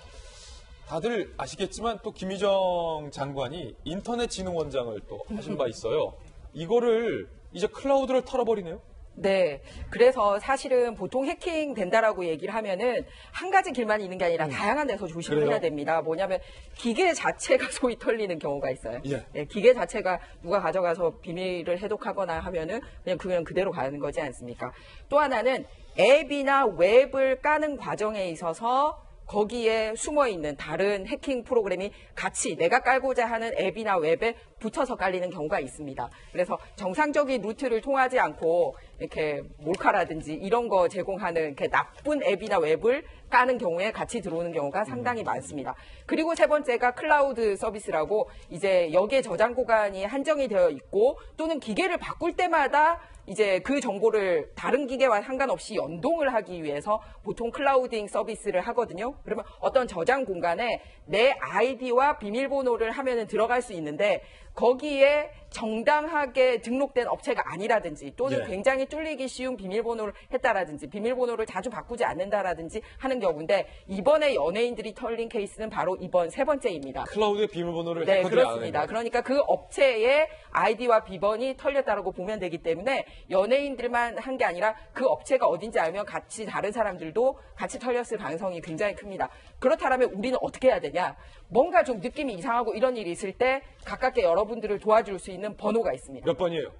S1: 다들 아시겠지만 또 김희정 장관이 인터넷진흥원장을 또 하신 바 있어요. 이거를 이제 클라우드를 털어버리네요.
S2: 네. 그래서 사실은 보통 해킹 된다라고 얘기를 하면은 한 가지 길만 있는 게 아니라 다양한 데서 조심을
S1: 그래요?
S2: 해야 됩니다. 뭐냐면 기계 자체가 소위 털리는 경우가 있어요.
S1: 예.
S2: 네, 기계 자체가 누가 가져가서 비밀을 해독하거나 하면은 그냥 그대로 가는 거지 않습니까? 또 하나는 앱이나 웹을 까는 과정에 있어서 거기에 숨어 있는 다른 해킹 프로그램이 같이 내가 깔고자 하는 앱이나 웹에 붙여서 깔리는 경우가 있습니다. 그래서 정상적인 루트를 통하지 않고 이렇게 몰카라든지 이런 거 제공하는 이렇게 나쁜 앱이나 웹을 까는 경우에 같이 들어오는 경우가 상당히 많습니다. 그리고 세 번째가 클라우드 서비스라고 이제 여기에 저장 공간이 한정이 되어 있고 또는 기계를 바꿀 때마다 이제 그 정보를 다른 기계와 상관없이 연동을 하기 위해서 보통 클라우딩 서비스를 하거든요. 그러면 어떤 저장 공간에 내 아이디와 비밀번호를 하면은 들어갈 수 있는데 거기에 정당하게 등록된 업체가 아니라든지 또는 굉장히 뚫리기 쉬운 비밀번호를 했다라든지 비밀번호를 자주 바꾸지 않는다라든지 하는 경우인데 이번에 연예인들이 털린 케이스는 바로 이번 세 번째입니다.
S1: 클라우드의 비밀번호를
S2: 네,
S1: 해커들이
S2: 그렇습니다. 그러니까 그 업체의 아이디와 비번이 털렸다라고 보면 되기 때문에 연예인들만 한 게 아니라 그 업체가 어딘지 알면 같이 다른 사람들도 같이 털렸을 가능성이 굉장히 큽니다. 그렇다면 우리는 어떻게 해야 되냐? 뭔가 좀 느낌이 이상하고 이런 일이 있을 때 가깝게 여러분들을 도와줄 수 있는 번호가 있습니다.
S1: 몇 번이에요?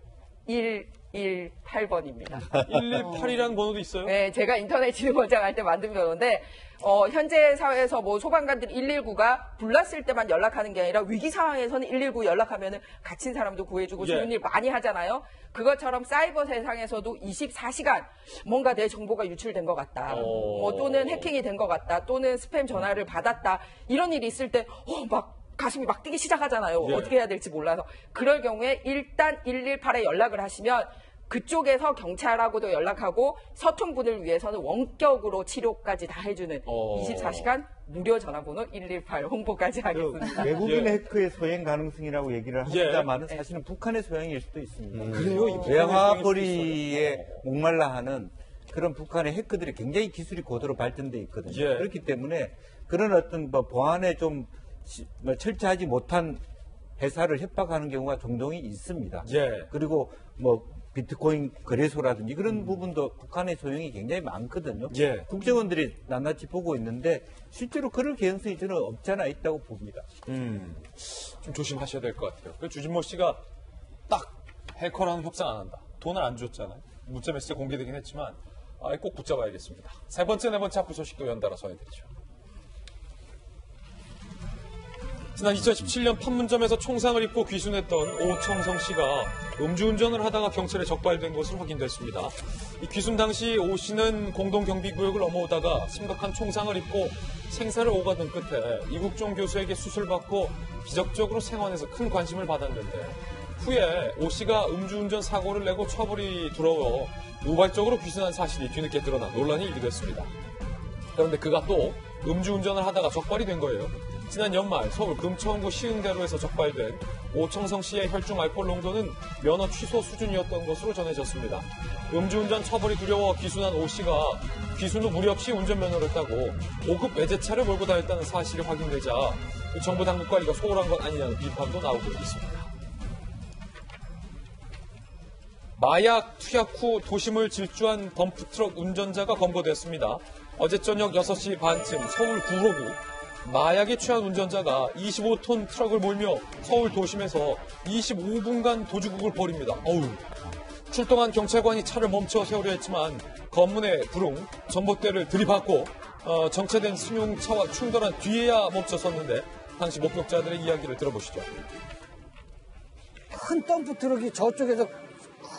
S2: 118번입니다.
S1: 118이라는 번호도 있어요?
S2: 네, 제가 인터넷 지능원장 할 때 만든 번호인데 현재 사회에서 뭐 소방관들 119가 불났을 때만 연락하는 게 아니라 위기 상황에서는 119 연락하면은 갇힌 사람도 구해주고 좋은 일 많이 하잖아요. 그것처럼 사이버 세상에서도 24시간 뭔가 내 정보가 유출된 것 같다. 뭐 또는 해킹이 된 것 같다. 또는 스팸 전화를 받았다. 이런 일이 있을 때 막 가슴이 막 뛰기 시작하잖아요. 어떻게 해야 될지 몰라서. 그럴 경우에 일단 118에 연락을 하시면 그쪽에서 경찰하고도 연락하고 서툰 분을 위해서는 원격으로 치료까지 다 해주는 24시간 무료 전화번호 118 홍보까지 하겠습니다.
S3: 외국인 해커의 소행 가능성이라고 얘기를 합니다만 사실은 북한의 소행일 수도 있습니다.
S1: 그래요?
S3: 외화벌이에 목말라 하는 그런 북한의 해커들이 굉장히 기술이 고도로 발전돼 있거든요. 그렇기 때문에 그런 어떤 보안에 좀 철저하지 못한 회사를 협박하는 경우가 종종 있습니다. 그리고 비트코인 거래소라든지 그런 부분도 북한의 소용이 굉장히 많거든요. 국정원들이 낱낱이 보고 있는데 실제로 그럴 개연성이 저는 없지 않아 있다고 봅니다.
S1: 좀 조심하셔야 될 것 같아요. 주진모 씨가 딱 해커랑 협상 안 한다. 돈을 안 줬잖아요. 문자 메시지 공개되긴 했지만 꼭 붙잡아야겠습니다. 세 번째, 네 번째 합부 소식도 연달아 전해드리죠. 지난 2017년 판문점에서 총상을 입고 귀순했던 오청성 씨가 음주운전을 하다가 경찰에 적발된 것으로 확인됐습니다. 이 귀순 당시 오 씨는 공동경비구역을 넘어오다가 심각한 총상을 입고 생사를 오가던 끝에 이국종 교수에게 수술받고 기적적으로 생환해서 큰 관심을 받았는데 후에 오 씨가 음주운전 사고를 내고 처벌이 두려워 우발적으로 귀순한 사실이 뒤늦게 드러나 논란이 일기도 했습니다. 그런데 그가 또 음주운전을 하다가 적발이 된 거예요. 지난 연말 서울 금천구 시흥대로에서 적발된 오청성 씨의 혈중 알코올 농도는 면허 취소 수준이었던 것으로 전해졌습니다. 음주운전 처벌이 두려워 귀순한 오 씨가 귀순 후 무리 없이 운전면허를 따고 5급 외제차를 몰고 다녔다는 사실이 확인되자 정부 당국 관리가 소홀한 것 아니냐는 비판도 나오고 있습니다. 마약 투약 후 도심을 질주한 덤프트럭 운전자가 검거됐습니다. 어제 저녁 6시 반쯤 서울 구로구 마약에 취한 운전자가 25톤 트럭을 몰며 서울 도심에서 25분간 도주국을 벌입니다. 출동한 경찰관이 차를 멈춰 세우려 했지만 검문의 불응, 전봇대를 들이받고 정체된 승용차와 충돌한 뒤에야 멈춰섰는데 당시 목격자들의 이야기를 들어보시죠.
S15: 큰 덤프 트럭이 저쪽에서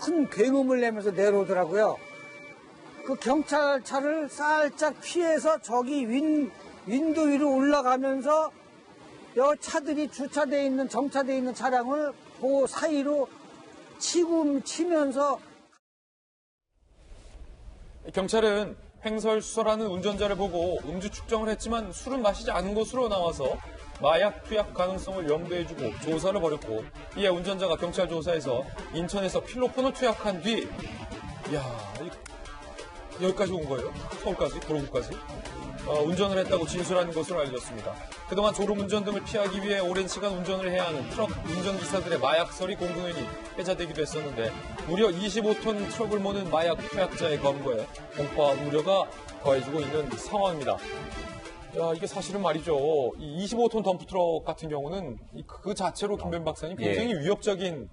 S15: 큰 굉음을 내면서 내려오더라고요. 그 경찰차를 살짝 피해서 저기 윈도 위로 올라가면서 여 차들이 주차되어 있는 정차되어 있는 차량을 그 사이로 치면서
S1: 경찰은 횡설수설하는 운전자를 보고 음주 측정을 했지만 술은 마시지 않은 것으로 나와서 마약 투약 가능성을 염두해주고 조사를 벌였고 이에 운전자가 경찰 조사에서 인천에서 필로폰을 투약한 뒤 여기까지 온 거예요. 서울까지, 구로구까지. 운전을 했다고 진술한 것으로 알려졌습니다. 그동안 졸음운전 등을 피하기 위해 오랜 시간 운전을 해야 하는 트럭 운전기사들의 마약설이 공공연히 회자되기도 했었는데 무려 25톤 트럭을 모는 마약 투약자의 검거에 공포와 우려가 더해지고 있는 상황입니다. 이게 사실은 말이죠. 이 25톤 덤프트럭 같은 경우는 그 자체로 김변 박사님 굉장히 위협적인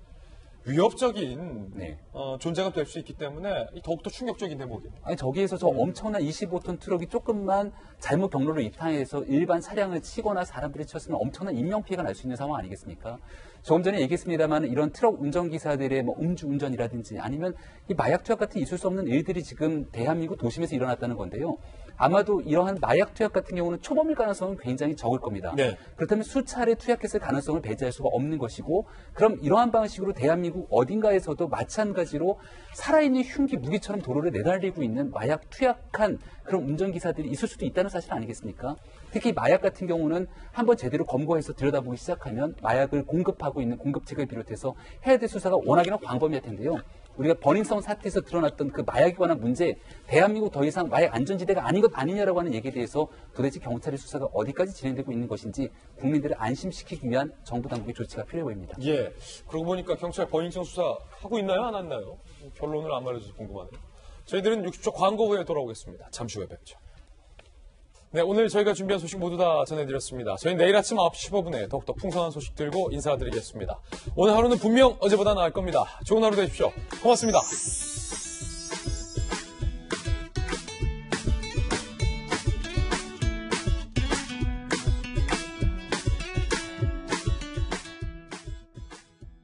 S1: 위협적인
S7: 네.
S1: 존재가 될 수 있기 때문에 더욱더 충격적인 대목입니다.
S7: 아니 저기에서 저 엄청난 25톤 트럭이 조금만 잘못 경로를 이탈해서 일반 차량을 치거나 사람들이 쳤으면 엄청난 인명피해가 날 수 있는 상황 아니겠습니까? 조금 전에 얘기했습니다만 이런 트럭 운전기사들의 뭐 음주운전이라든지 아니면 이 마약 투약 같은 있을 수 없는 일들이 지금 대한민국 도심에서 일어났다는 건데요. 아마도 이러한 마약 투약 같은 경우는 초범일 가능성은 굉장히 적을 겁니다.
S1: 네.
S7: 그렇다면 수차례 투약했을 가능성을 배제할 수가 없는 것이고 그럼 이러한 방식으로 대한민국 어딘가에서도 마찬가지로 살아있는 흉기 무기처럼 도로를 내달리고 있는 마약 투약한 그런 운전기사들이 있을 수도 있다는 사실 아니겠습니까? 특히 마약 같은 경우는 한번 제대로 검거해서 들여다보기 시작하면 마약을 공급하고 있는 공급책을 비롯해서 해야 될 수사가 워낙이나 광범위할 텐데요. 우리가 버닝썬 사태에서 드러났던 그 마약에 관한 문제, 대한민국 더 이상 마약 안전지대가 아닌 것 아니냐라고 하는 얘기에 대해서 도대체 경찰의 수사가 어디까지 진행되고 있는 것인지 국민들을 안심시키기 위한 정부 당국의 조치가 필요해 보입니다.
S1: 예. 그러고 보니까 경찰 버닝썬 수사 하고 있나요? 안 했나요? 결론을 안 말해줘서 궁금하네요. 저희들은 60초 광고 후에 돌아오겠습니다. 잠시 후에 뵙죠. 네, 오늘 저희가 준비한 소식 모두 다 전해드렸습니다. 저희는 내일 아침 9시 15분에 더욱더 풍성한 소식 들고 인사드리겠습니다. 오늘 하루는 분명 어제보다 나을 겁니다. 좋은 하루 되십시오. 고맙습니다.